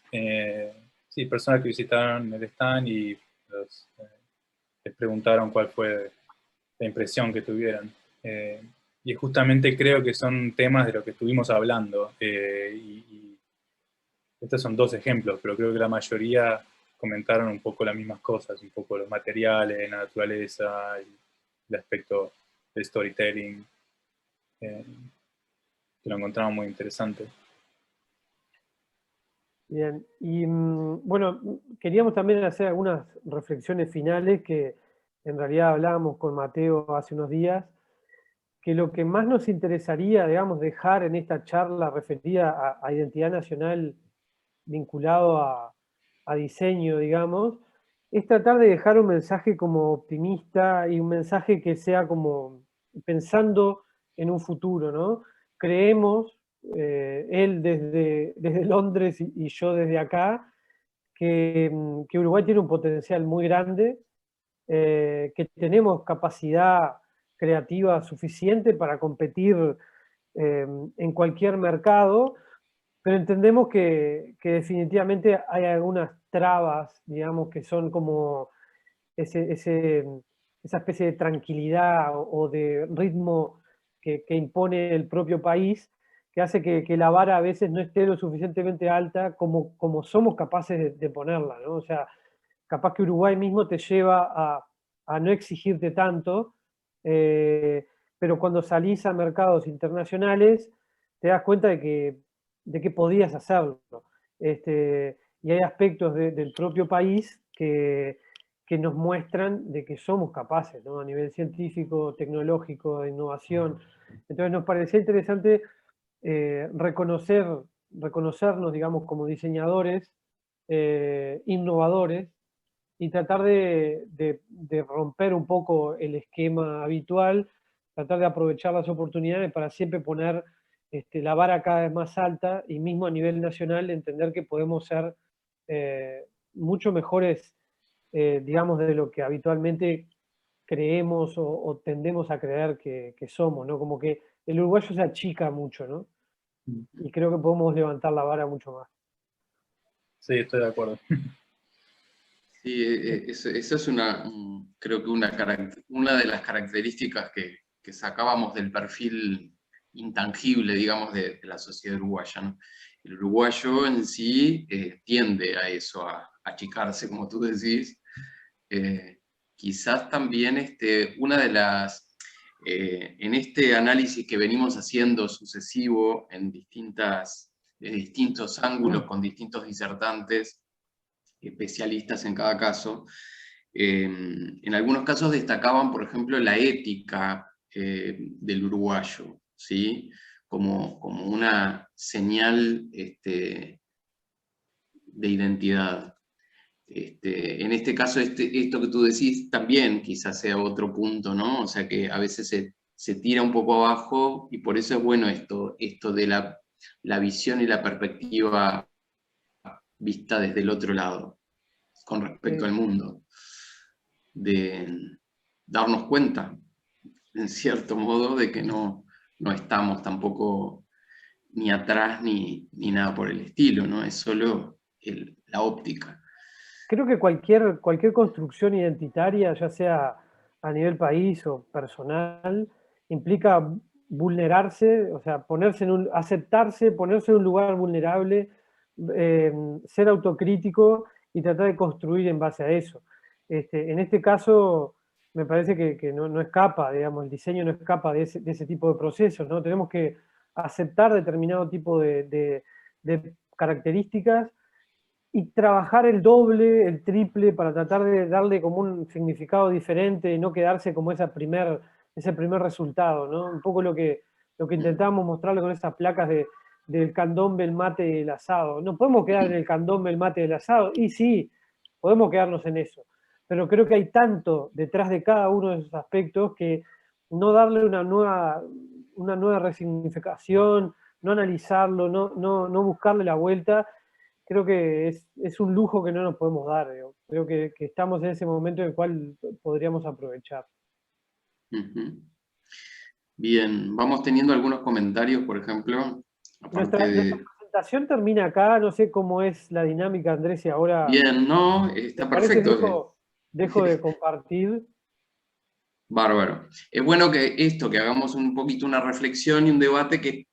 C: sí, personas que visitaron el stand y les preguntaron cuál fue la impresión que tuvieron. Y justamente creo que son temas de lo que estuvimos hablando. Y estos son dos ejemplos, pero creo que la mayoría comentaron un poco las mismas cosas, un poco los materiales, la naturaleza, el aspecto del storytelling, que lo encontraron muy interesante.
B: Bien, y bueno, queríamos también hacer algunas reflexiones finales que en realidad hablábamos con Mateo hace unos días, que lo que más nos interesaría, digamos, dejar en esta charla referida a identidad nacional vinculado a diseño, digamos, es tratar de dejar un mensaje como optimista y un mensaje que sea como pensando en un futuro, ¿no? Creemos, él desde Londres y yo desde acá, que Uruguay tiene un potencial muy grande, que tenemos capacidad creativa suficiente para competir en cualquier mercado, pero entendemos que definitivamente hay algunas trabas, digamos, que son como esa especie de tranquilidad o de ritmo que impone el propio país, que hace que la vara a veces no esté lo suficientemente alta como somos capaces de ponerla, ¿no? O sea, capaz que Uruguay mismo te lleva a no exigirte tanto, pero cuando salís a mercados internacionales te das cuenta de que podías hacerlo. Y hay aspectos del propio país que nos muestran de que somos capaces, ¿no? A nivel científico, tecnológico, de innovación. Entonces nos parecía interesante reconocernos, digamos, como diseñadores, innovadores, y tratar de romper un poco el esquema habitual, tratar de aprovechar las oportunidades para siempre poner la vara cada vez más alta y mismo a nivel nacional entender que podemos ser mucho mejores, digamos, de lo que habitualmente creemos o tendemos a creer que somos, ¿no? Como que el uruguayo se achica mucho, ¿no? Y creo que podemos levantar la vara mucho más.
C: Sí, estoy de acuerdo.
A: Sí, eso es creo que una de las características que sacábamos del perfil intangible, digamos, de la sociedad uruguaya, ¿no? El uruguayo en sí tiende a eso, a achicarse, como tú decís. Quizás también una de en este análisis que venimos haciendo sucesivo en distintos ángulos, con distintos disertantes, especialistas en cada caso, en algunos casos destacaban, por ejemplo, la ética del uruguayo, ¿sí? Como una señal de identidad. En este caso, esto que tú decís también quizás sea otro punto, ¿no? O sea que a veces se tira un poco abajo y por eso es bueno esto de la visión y la perspectiva vista desde el otro lado, con respecto al mundo, de darnos cuenta, en cierto modo, de que no estamos tampoco ni atrás ni nada por el estilo, ¿no? Es solo la óptica.
B: Creo que cualquier construcción identitaria, ya sea a nivel país o personal, implica vulnerarse, o sea, aceptarse, ponerse en un lugar vulnerable, ser autocrítico y tratar de construir en base a eso. En este caso, me parece que no escapa, digamos, el diseño no escapa de ese tipo de procesos, ¿no? Tenemos que aceptar determinado tipo de características y trabajar el doble, el triple, para tratar de darle como un significado diferente y no quedarse como ese primer resultado, ¿no? Un poco lo que intentamos mostrarle con esas placas del candombe, el mate y el asado. No podemos quedar en el candombe, el mate y el asado, y sí, podemos quedarnos en eso, pero creo que hay tanto detrás de cada uno de esos aspectos que no darle una nueva resignificación, no analizarlo, no buscarle la vuelta, creo que es un lujo que no nos podemos dar. Creo que estamos en ese momento en el cual podríamos aprovechar.
A: Bien, vamos teniendo algunos comentarios, por ejemplo.
B: Nuestra presentación termina acá, no sé cómo es la dinámica, Andrés, y ahora...
A: Bien, no, está perfecto.
B: Dejo de compartir.
A: Bárbaro. Es bueno que hagamos un poquito una reflexión y un debate que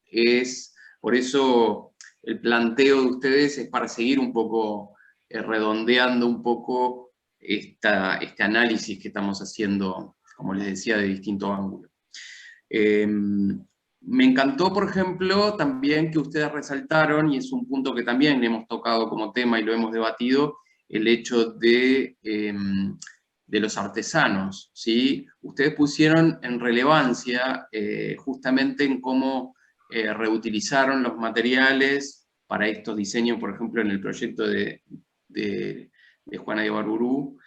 A: es, por eso el planteo de ustedes es para seguir un poco redondeando un poco este análisis que estamos haciendo, como les decía, de distintos ángulos. Me encantó, por ejemplo, también que ustedes resaltaron, y es un punto que también hemos tocado como tema y lo hemos debatido, el hecho de de los artesanos, ¿sí? Ustedes pusieron en relevancia justamente en cómo reutilizaron los materiales para estos diseños, por ejemplo, en el proyecto de Juana de Barburú,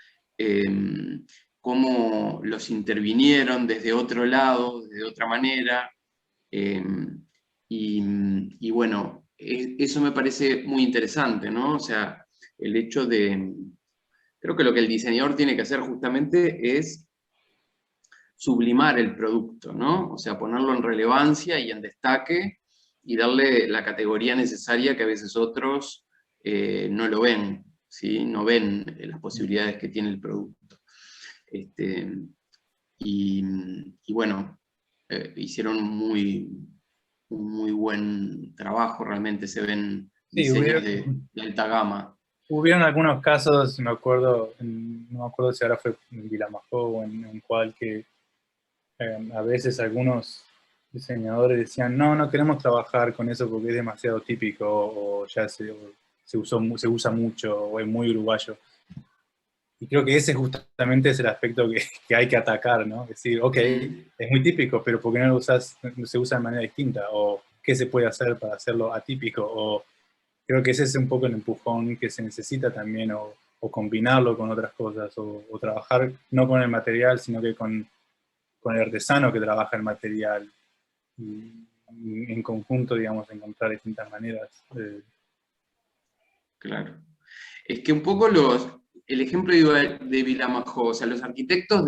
A: cómo los intervinieron desde otro lado, de otra manera, y bueno, eso me parece muy interesante, ¿no? O sea, el hecho de... Creo que lo que el diseñador tiene que hacer justamente es sublimar el producto, ¿no? O sea, ponerlo en relevancia y en destaque y darle la categoría necesaria que a veces otros no lo ven, ¿sí? No ven las posibilidades que tiene el producto. Y bueno, hicieron un muy buen trabajo, realmente se ven
C: Sí,
A: diseños de alta gama.
C: hubieron algunos casos, me acuerdo, no me acuerdo si ahora fue en Vilamajó o en cual, que a veces algunos diseñadores decían, no queremos trabajar con eso porque es demasiado típico, o ya se usa mucho, o es muy uruguayo. Y creo que ese justamente es el aspecto que hay que atacar, ¿no? Es decir, ok, es muy típico, pero ¿por qué no se usa de manera distinta? ¿O qué se puede hacer para hacerlo atípico? O creo que ese es un poco el empujón que se necesita también, o combinarlo con otras cosas, o trabajar no con el material, sino que con el artesano que trabaja el material. Y en conjunto, digamos, encontrar distintas maneras.
A: Claro. Es que un poco el ejemplo de Vilamajó, o sea, los arquitectos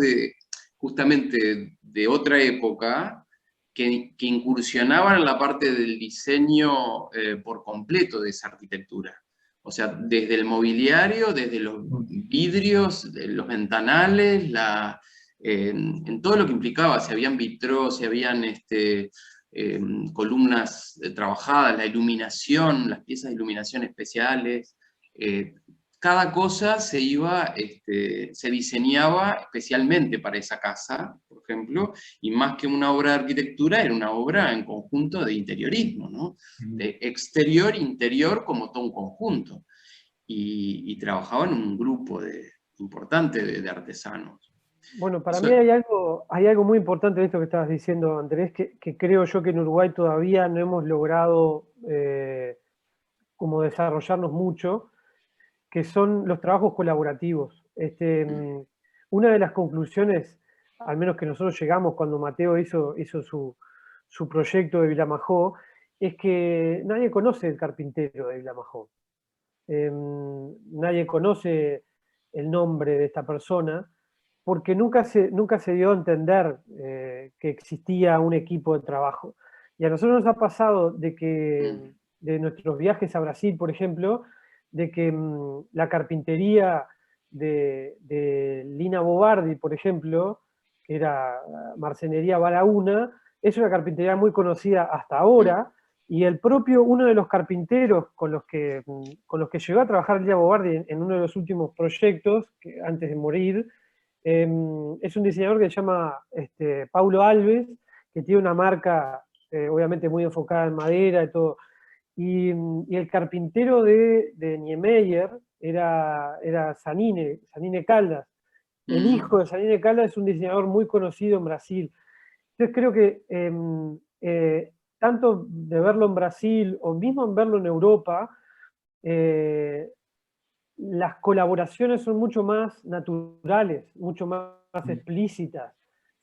A: justamente de otra época que incursionaban en la parte del diseño por completo de esa arquitectura. O sea, desde el mobiliario, desde los vidrios, los ventanales, en todo lo que implicaba, si habían vitrós, si habían columnas trabajadas, la iluminación, las piezas de iluminación especiales, cada cosa se diseñaba especialmente para esa casa, por ejemplo, y más que una obra de arquitectura, era una obra en conjunto de interiorismo, ¿no? De exterior, interior, como todo un conjunto. Y trabajaban en un grupo importante de artesanos.
B: Bueno, para mí hay algo muy importante de esto que estabas diciendo, Andrés, que creo yo que en Uruguay todavía no hemos logrado como desarrollarnos mucho, que son los trabajos colaborativos. Una de las conclusiones, al menos que nosotros llegamos cuando Mateo hizo su proyecto de Vilamajó, es que nadie conoce el carpintero de Vilamajó. Nadie conoce el nombre de esta persona, porque nunca se dio a entender que existía un equipo de trabajo. Y a nosotros nos ha pasado de nuestros viajes a Brasil, por ejemplo, de que la carpintería de Lina Bobardi, por ejemplo, que era Marcenería Balaúna, es una carpintería muy conocida hasta ahora, y el propio, uno de los carpinteros con los que llegó a trabajar Lina Bobardi en uno de los últimos proyectos, antes de morir, es un diseñador que se llama Paulo Alves, que tiene una marca obviamente muy enfocada en madera y todo. Y el carpintero de Niemeyer era Zanine Caldas. El hijo de Zanine Caldas es un diseñador muy conocido en Brasil. Entonces creo que tanto de verlo en Brasil o mismo en verlo en Europa, las colaboraciones son mucho más naturales, mucho más explícitas.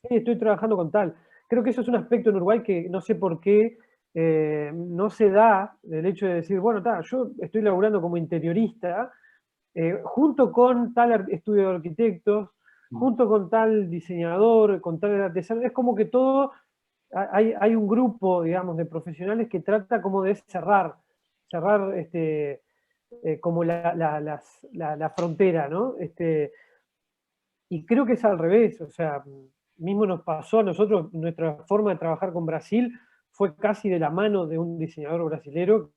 B: Sí, estoy trabajando con tal. Creo que eso es un aspecto en Uruguay que no sé por qué no se da, el hecho de decir, bueno, yo estoy laburando como interiorista, junto con tal estudio de arquitectos, junto con tal diseñador, con tal artesano, es como que todo, hay un grupo, digamos, de profesionales que trata como de cerrar como la frontera, ¿no? Y creo que es al revés, o sea, mismo nos pasó a nosotros, nuestra forma de trabajar con Brasil fue casi de la mano de un diseñador brasilero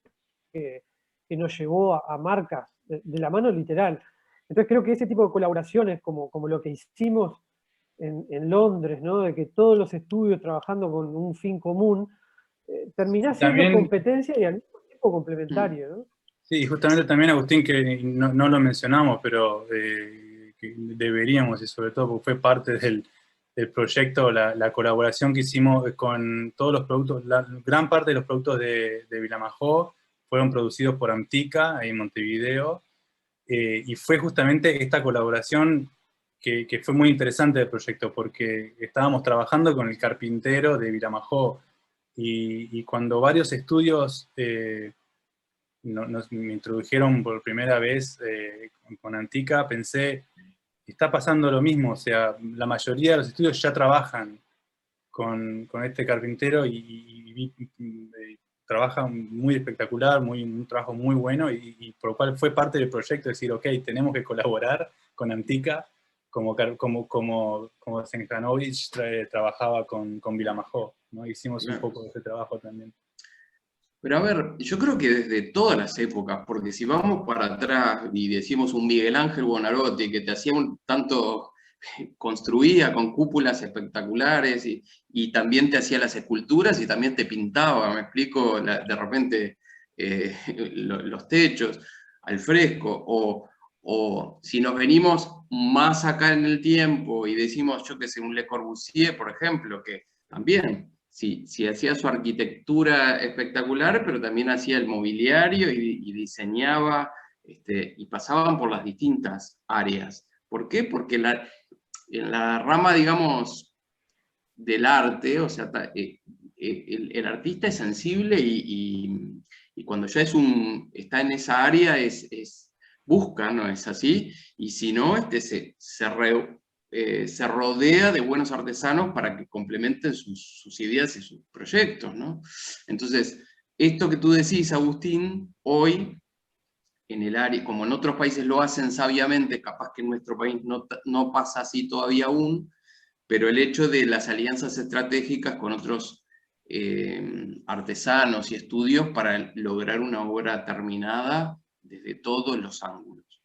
B: que nos llevó a marcas, de la mano literal. Entonces creo que ese tipo de colaboraciones, como lo que hicimos en Londres, ¿no? De que todos los estudios trabajando con un fin común, termina siendo
C: También,
B: competencia y al mismo tiempo complementario, ¿no?
C: sí, justamente también, Agustín, que no lo mencionamos, pero que deberíamos, y sobre todo porque fue parte del proyecto, la colaboración que hicimos con todos los productos, gran parte de los productos de Vilamajó fueron producidos por Amtica, ahí en Montevideo, y fue justamente esta colaboración que fue muy interesante del proyecto, porque estábamos trabajando con el carpintero de Vilamajó, y cuando varios estudios me introdujeron por primera vez con Amtica, pensé, está pasando lo mismo, o sea, la mayoría de los estudios ya trabajan con este carpintero y trabaja muy espectacular, un trabajo muy bueno, y por lo cual fue parte del proyecto decir, ok, tenemos que colaborar con Amtica, como Zenjanovic trabajaba con Vilamajó, ¿no? Hicimos un poco de ese trabajo también.
A: Pero a ver, yo creo que desde todas las épocas, porque si vamos para atrás y decimos un Miguel Ángel Buonarroti que te hacía tanto, construía con cúpulas espectaculares y también te hacía las esculturas y también te pintaba, me explico, de repente los techos al fresco, o si nos venimos más acá en el tiempo y decimos, yo que sé, un Le Corbusier, por ejemplo, que también... Sí, hacía su arquitectura espectacular, pero también hacía el mobiliario y diseñaba, y pasaban por las distintas áreas. ¿Por qué? Porque en la rama, digamos, del arte, o sea, el artista es sensible y cuando ya está en esa área busca, ¿no es así? Y si no, se rodea de buenos artesanos para que complementen sus ideas y sus proyectos, ¿no? Entonces, esto que tú decís, Agustín, hoy, en el área, como en otros países lo hacen sabiamente, capaz que en nuestro país no pasa así todavía aún, pero el hecho de las alianzas estratégicas con otros artesanos y estudios para lograr una obra terminada desde todos los ángulos.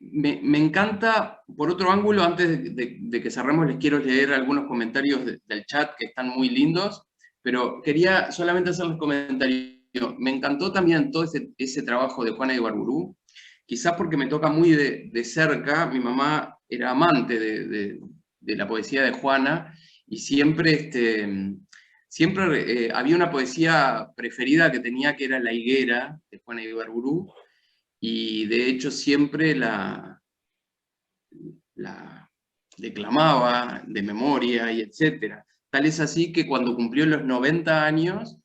A: Me encanta, por otro ángulo, antes de que cerremos, les quiero leer algunos comentarios del chat que están muy lindos, pero quería solamente hacerles comentarios. Me encantó también todo ese trabajo de Juana Ibarburu, quizás porque me toca muy de cerca. Mi mamá era amante de la poesía de Juana, y siempre había una poesía preferida que tenía, que era La Higuera, de Juana Ibarburu, y de hecho siempre la declamaba de memoria y etcétera. Tal es así que cuando cumplió los 90 años,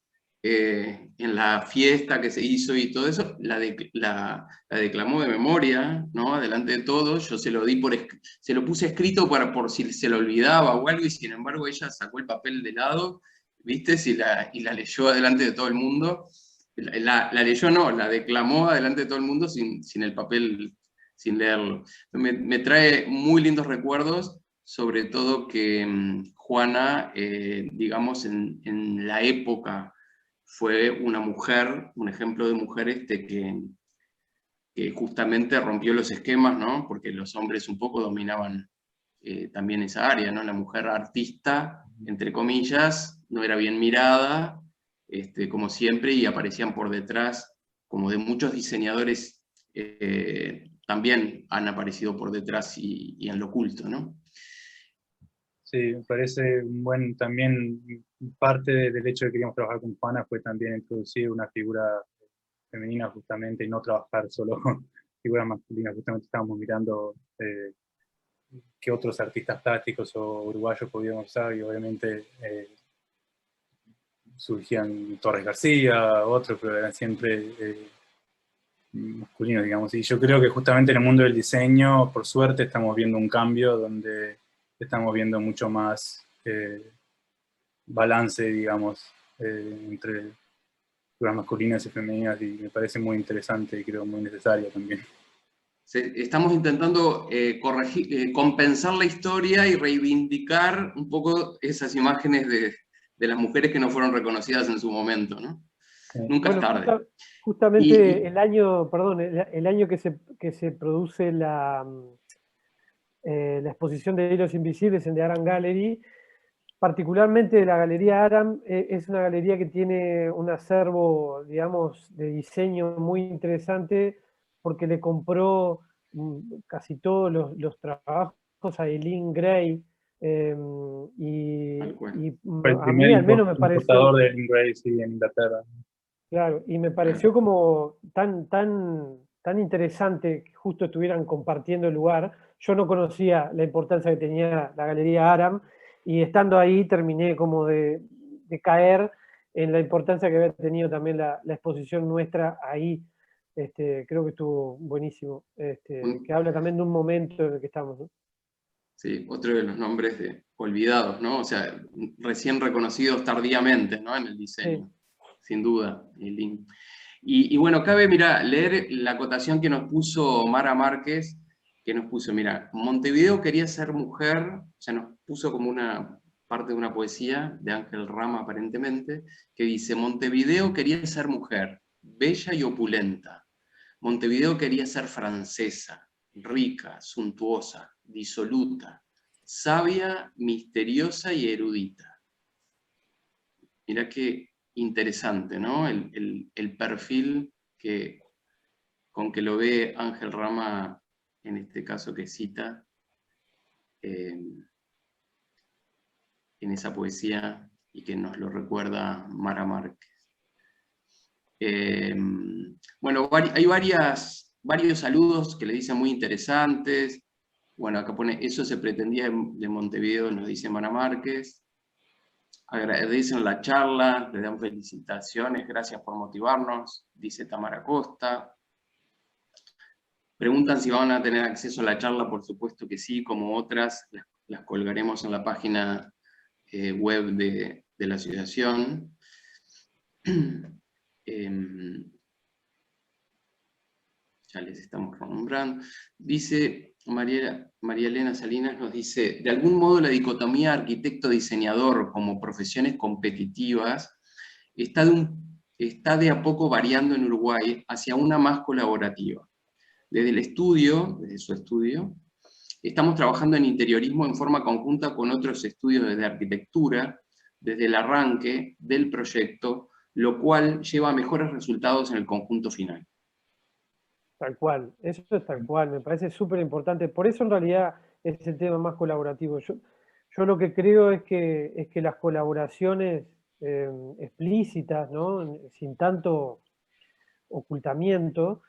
A: en la fiesta que se hizo y todo eso, la declamó de memoria, ¿no? Delante de todos. Yo se lo puse escrito por si se lo olvidaba o algo, y sin embargo ella sacó el papel de lado, ¿viste? Y la leyó delante de todo el mundo. La leyó, no, la declamó delante de todo el mundo sin el papel, sin leerlo. Me trae muy lindos recuerdos, sobre todo que Juana, digamos, en la época fue una mujer, un ejemplo de mujer que justamente rompió los esquemas, ¿no? Porque los hombres un poco dominaban también esa área, ¿no? La mujer artista, entre comillas, no era bien mirada, como siempre, y aparecían por detrás, como de muchos diseñadores también han aparecido por detrás y en lo oculto, ¿no?
C: Sí, me parece también parte del hecho de que queríamos trabajar con Juana fue también introducir una figura femenina justamente y no trabajar solo con figuras masculinas. Justamente estábamos mirando qué otros artistas plásticos o uruguayos podíamos usar, y obviamente surgían Torres García, otros, pero eran siempre masculinos, digamos. Y yo creo que justamente en el mundo del diseño, por suerte, estamos viendo un cambio donde estamos viendo mucho más balance, digamos, entre figuras masculinas y femeninas, y me parece muy interesante y creo muy necesario también.
A: Estamos intentando compensar la historia y reivindicar un poco esas imágenes de las mujeres que no fueron reconocidas en su momento, ¿no? Sí. Nunca es tarde.
B: Justamente el año, perdón, el año que se produce la exposición de Hilos Invisibles en The Art Gallery, particularmente la Galería Aram, es una galería que tiene un acervo, digamos, de diseño muy interesante, porque le compró casi todos los trabajos a Eileen Gray, y,
A: Tal cual.
B: y
C: Fue el
B: a mí
C: primer
B: al menos me
C: importador
B: pareció,
C: de Ingrace en Inglaterra.
B: claro, y me pareció como tan interesante que justo estuvieran compartiendo el lugar. Yo no conocía la importancia que tenía la Galería Aram, y estando ahí terminé como de caer en la importancia que había tenido también la exposición nuestra ahí. Creo que estuvo buenísimo, que habla también de un momento en el que estamos, ¿no?
A: Sí, otro de los nombres olvidados, ¿no? O sea, recién reconocidos tardíamente, ¿no? En el diseño, sin duda, Eileen. Y bueno, cabe, mira, leer la acotación que nos puso Mara Márquez, que nos puso, mira, Montevideo quería ser mujer, o sea, nos puso como una parte de una poesía de Ángel Rama, aparentemente, que dice, Montevideo quería ser mujer, bella y opulenta. Montevideo quería ser francesa, rica, suntuosa, disoluta, sabia, misteriosa y erudita. Mirá qué interesante, ¿no? El perfil con que lo ve Ángel Rama, en este caso que cita, en esa poesía, y que nos lo recuerda Mara Márquez. Bueno, hay varios saludos que le dicen muy interesantes. Bueno, acá pone, eso se pretendía de Montevideo, nos dice Mara Márquez. Agradecen la charla, le dan felicitaciones, gracias por motivarnos, dice Tamara Costa. Preguntan si van a tener acceso a la charla, por supuesto que sí, como otras, las colgaremos en la página web de la asociación. Ya les estamos nombrando. Dice María Elena Salinas, nos dice, de algún modo la dicotomía arquitecto-diseñador como profesiones competitivas está de a poco variando en Uruguay hacia una más colaborativa. Desde su estudio, estamos trabajando en interiorismo en forma conjunta con otros estudios de arquitectura, desde el arranque del proyecto, lo cual lleva a mejores resultados en el conjunto final.
B: Tal cual, eso es tal cual, me parece súper importante. Por eso en realidad es el tema más colaborativo. Yo lo que creo es que las colaboraciones explícitas, ¿no? Sin tanto ocultamiento,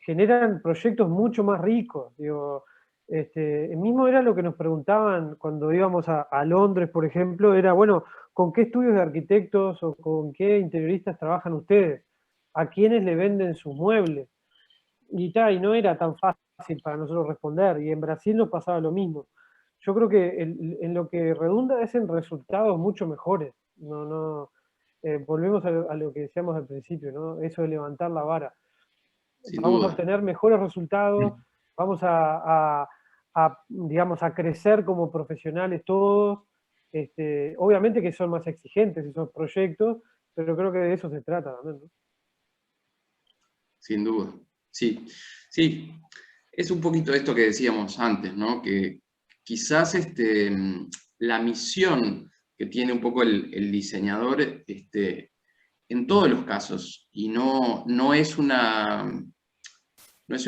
B: generan proyectos mucho más ricos. Digo, mismo era lo que nos preguntaban cuando íbamos a Londres, por ejemplo, era, bueno, ¿con qué estudios de arquitectos o con qué interioristas trabajan ustedes? ¿A quiénes le venden sus muebles? Y no era tan fácil para nosotros responder, y en Brasil nos pasaba lo mismo. Yo creo que en lo que redunda es en resultados mucho mejores. Volvemos a lo que decíamos al principio, ¿no? Eso de levantar la vara.
A: Sin
B: Vamos a
A: duda.
B: obtener mejores resultados, vamos digamos, a crecer como profesionales todos. Obviamente que son más exigentes esos proyectos, pero creo que de eso se trata también, ¿no?
A: Sin duda, sí. Sí, es un poquito esto que decíamos antes, ¿no? Que quizás la misión que tiene un poco el diseñador en todos los casos, y no es una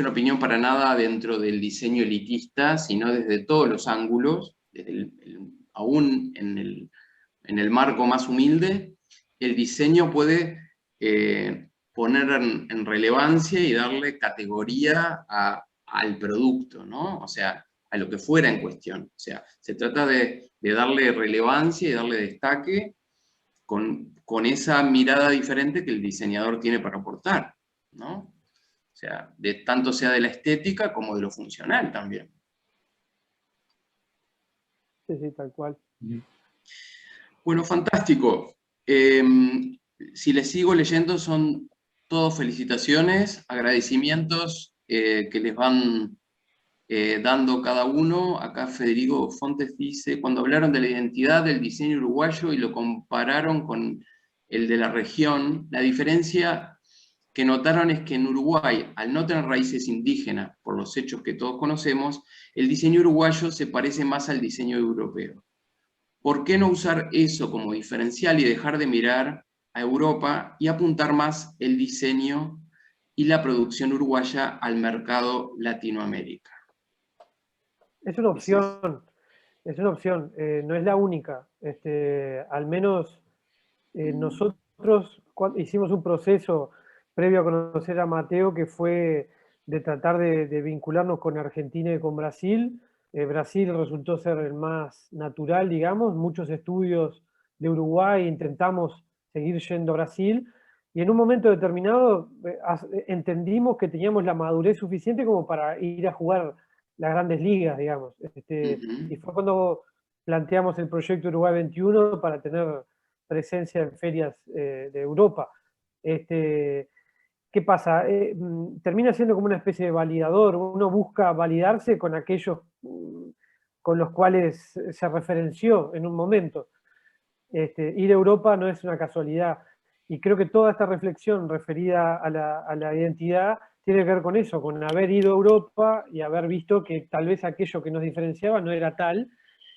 A: opinión para nada dentro del diseño elitista, sino desde todos los ángulos, aún en el marco más humilde, el diseño puede poner en relevancia y darle categoría al producto, ¿no? O sea, a lo que fuera en cuestión. O sea, se trata de darle relevancia y darle destaque con esa mirada diferente que el diseñador tiene para aportar, ¿no? O sea, tanto sea de la estética como de lo funcional también.
B: Sí, sí, tal cual.
A: Bueno, fantástico. Si les sigo leyendo, son todos felicitaciones, agradecimientos que les van dando cada uno. Acá Federico Fontes dice, cuando hablaron de la identidad del diseño uruguayo y lo compararon con el de la región, la diferencia que notaron es que en Uruguay, al no tener raíces indígenas, por los hechos que todos conocemos, el diseño uruguayo se parece más al diseño europeo. ¿Por qué no usar eso como diferencial y dejar de mirar a Europa y apuntar más el diseño y la producción uruguaya al mercado Latinoamérica?
B: Es una opción, es una opción, no es la única. Al menos nosotros hicimos un proceso previo a conocer a Mateo que fue de tratar de vincularnos con Argentina y con Brasil. Brasil resultó ser el más natural, digamos, muchos estudios de Uruguay, intentamos seguir yendo a Brasil, y en un momento determinado entendimos que teníamos la madurez suficiente como para ir a jugar las grandes ligas, digamos. Y fue cuando planteamos el proyecto Uruguay 21 para tener presencia en ferias de Europa. ¿Qué pasa? Termina siendo como una especie de validador. Uno busca validarse con aquellos con los cuales se referenció en un momento. Ir a Europa no es una casualidad. Y creo que toda esta reflexión referida a la identidad tiene que ver con eso, con haber ido a Europa y haber visto que tal vez aquello que nos diferenciaba no era tal.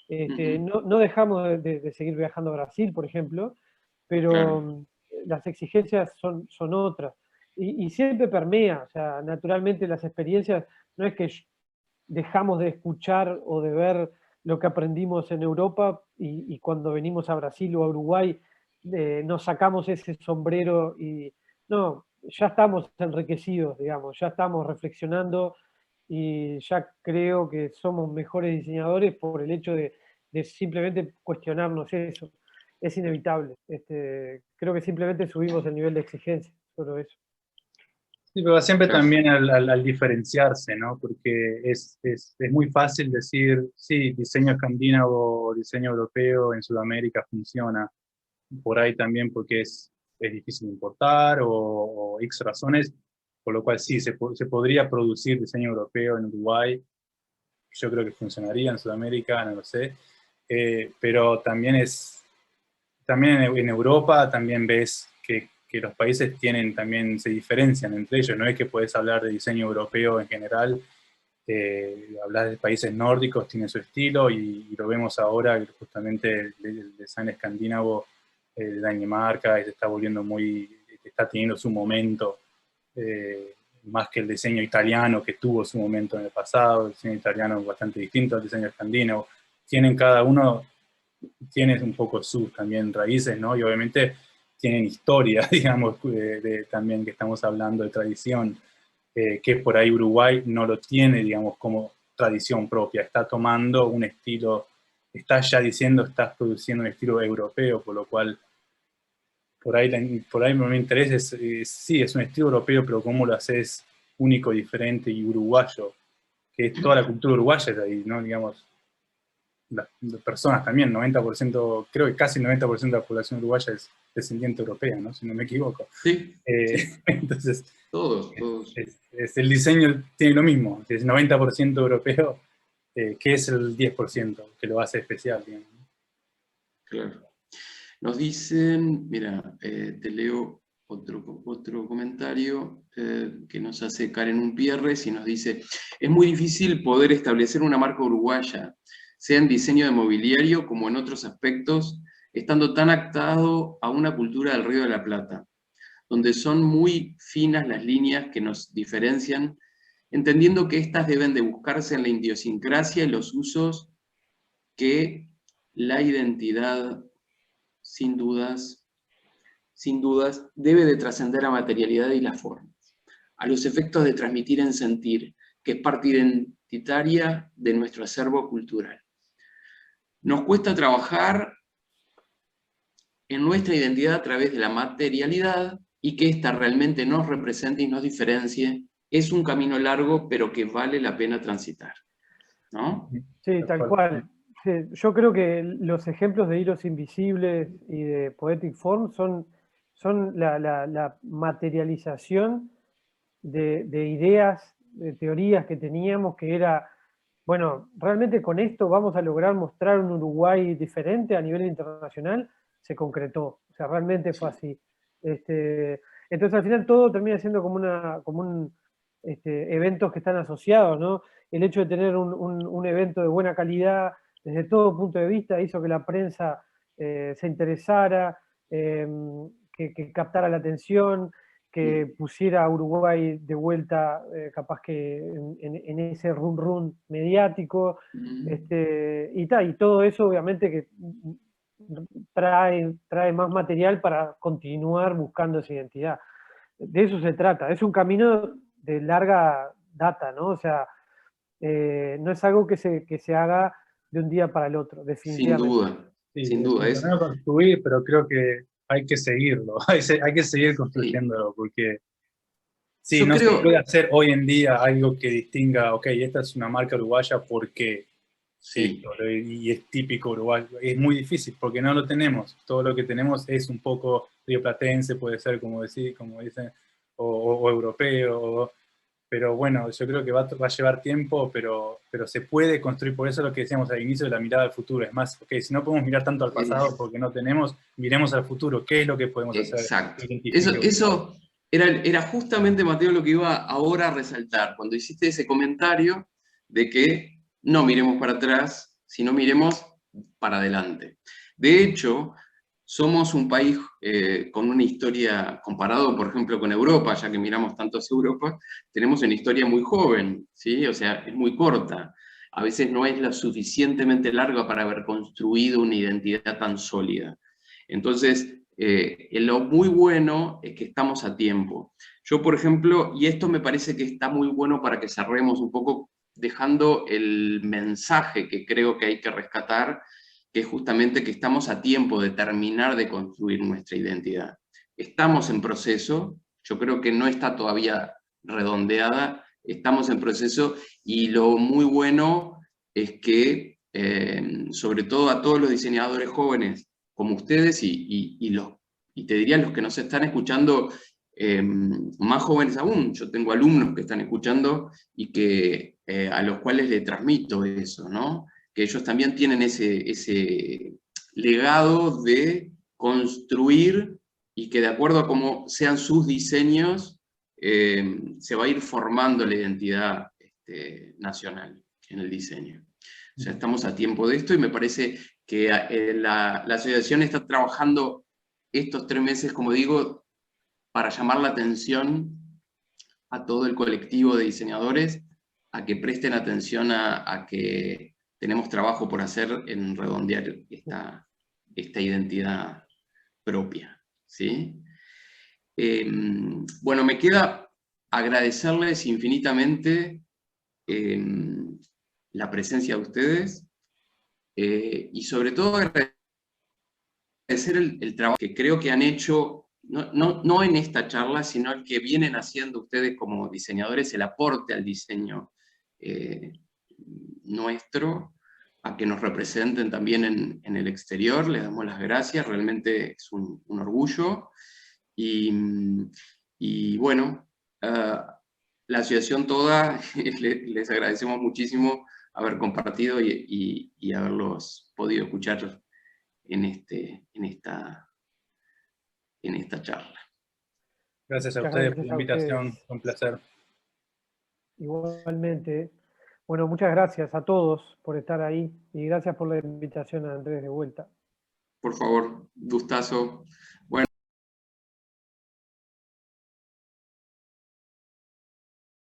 B: No dejamos de seguir viajando a Brasil, por ejemplo, pero
A: Claro.
B: las exigencias son otras. Y siempre permea, o sea, naturalmente las experiencias, no es que dejamos de escuchar o de ver lo que aprendimos en Europa y cuando venimos a Brasil o a Uruguay nos sacamos ese sombrero y no, ya estamos enriquecidos, digamos, ya estamos reflexionando y ya creo que somos mejores diseñadores por el hecho de simplemente cuestionarnos eso. Es inevitable. Creo que simplemente subimos el nivel de exigencia, solo eso.
C: Sí, pero siempre
A: Claro.
C: también al diferenciarse, ¿no? Porque es muy fácil decir, sí, diseño escandinavo o diseño europeo en Sudamérica funciona. Por ahí también porque es difícil importar o X razones, por lo cual sí, se podría producir diseño europeo en Uruguay. Yo creo que funcionaría en Sudamérica, no lo sé. Pero también en Europa también ves que los países también se diferencian entre ellos. No es que puedes hablar de diseño europeo en general, hablar de países nórdicos, tiene su estilo, y lo vemos ahora, justamente el design escandinavo de Dinamarca se está volviendo está teniendo su momento, más que el diseño italiano que tuvo su momento en el pasado. El diseño italiano es bastante distinto al diseño escandinavo. Cada uno tiene un poco sus también raíces, ¿no? Y obviamente tienen historia, digamos, también que estamos hablando de tradición, que por ahí Uruguay no lo tiene, digamos, como tradición propia. Está tomando un estilo, estás produciendo un estilo europeo, por lo cual por ahí mi interés sí, es un estilo europeo, pero cómo lo haces único, diferente y uruguayo, que es toda la cultura uruguaya de ahí, ¿no? Digamos, las personas también, 90%, creo que casi el 90% de la población uruguaya es descendiente europea, ¿no? Si no me equivoco.
A: Sí,
C: Entonces,
A: todos.
C: el diseño tiene lo mismo, es 90% europeo, que es el 10% que lo hace especial, digamos.
A: Claro. Nos dicen, mira, te leo otro comentario que nos hace Karen Unpierres y nos dice: es muy difícil poder establecer una marca uruguaya, sea en diseño de mobiliario como en otros aspectos, estando tan atado a una cultura del Río de la Plata, donde son muy finas las líneas que nos diferencian, entendiendo que éstas deben de buscarse en la idiosincrasia y los usos que la identidad, sin dudas, debe de trascender a materialidad y las formas, a los efectos de transmitir en sentir, que es parte identitaria de nuestro acervo cultural. Nos cuesta trabajar en nuestra identidad a través de la materialidad y que ésta realmente nos represente y nos diferencie. Es un camino largo, pero que vale la pena transitar, ¿no?
B: Sí, tal cual. Sí, yo creo que los ejemplos de Hilos Invisibles y de Poetic Form son la materialización de ideas, de teorías que teníamos, que era, bueno, realmente con esto vamos a lograr mostrar un Uruguay diferente a nivel internacional. Se concretó, o sea, realmente fue así. Entonces al final todo termina siendo como un eventos que están asociados, ¿no? El hecho de tener un evento de buena calidad, desde todo punto de vista, hizo que la prensa se interesara, que captara la atención, que pusiera a Uruguay de vuelta, capaz que en ese run run mediático, y todo eso obviamente que trae más material para continuar buscando esa identidad. De eso se trata, es un camino de larga data, ¿no? O sea, no es algo que se haga de un día para el otro,
A: Sin
B: definitivamente.
A: duda,
C: Sí,
A: sin
C: es
A: duda.
C: un camino a construir, pero creo que hay que seguirlo, hay que seguir construyéndolo, porque sí,
A: Yo
C: no se puede
A: creo,
C: hacer hoy en día algo que distinga, ok, esta es una marca uruguaya porque
A: sí,
C: esto, y es típico uruguayo. Es muy difícil porque no lo tenemos. Todo lo que tenemos es un poco rioplatense, puede ser, como dicen, o europeo. Pero bueno, yo creo que va a llevar tiempo, pero se puede construir. Por eso es lo que decíamos al inicio de la mirada al futuro. Es más, ok, si no podemos mirar tanto al pasado porque no tenemos, miremos al futuro. ¿Qué es lo que podemos hacer
A: exacto.
C: que identifique Uruguay?
A: Eso era justamente, Mateo, lo que iba ahora a resaltar, cuando hiciste ese comentario de que no miremos para atrás, sino miremos para adelante. De hecho, somos un país con una historia, comparado, por ejemplo, con Europa, ya que miramos tanto hacia Europa, tenemos una historia muy joven, ¿sí? O sea, es muy corta. A veces no es lo suficientemente larga para haber construido una identidad tan sólida. Entonces, lo muy bueno es que estamos a tiempo. Yo, por ejemplo, y esto me parece que está muy bueno para que cerremos un poco dejando el mensaje que creo que hay que rescatar, que es justamente que estamos a tiempo de terminar de construir nuestra identidad. Estamos en proceso, yo creo que no está todavía redondeada, estamos en proceso, y lo muy bueno es que, sobre todo a todos los diseñadores jóvenes como ustedes y te diría los que nos están escuchando, más jóvenes aún, yo tengo alumnos que están escuchando y que, a los cuales le transmito eso, ¿no? Que ellos también tienen ese legado de construir y que de acuerdo a cómo sean sus diseños, se va a ir formando la identidad nacional en el diseño. O sea, estamos a tiempo de esto y me parece que la asociación está trabajando estos 3 meses, como digo, para llamar la atención a todo el colectivo de diseñadores a que presten atención a que tenemos trabajo por hacer en redondear esta identidad propia, ¿sí? Bueno, me queda agradecerles infinitamente la presencia de ustedes, y sobre todo agradecer el trabajo que creo que han hecho, no en esta charla, sino el que vienen haciendo ustedes como diseñadores, el aporte al diseño nuestro, a que nos representen también en el exterior. Les damos las gracias, realmente es un orgullo. Y bueno, la asociación toda, les agradecemos muchísimo haber compartido y haberlos podido escuchar en esta charla.
C: Gracias a
B: Muchas
C: ustedes por
B: gracias
C: la
B: a
C: invitación.
B: ustedes.
C: Un placer.
B: Igualmente. Bueno, muchas gracias a todos por estar ahí y gracias por la invitación a Andrés de vuelta.
A: Por favor, gustazo.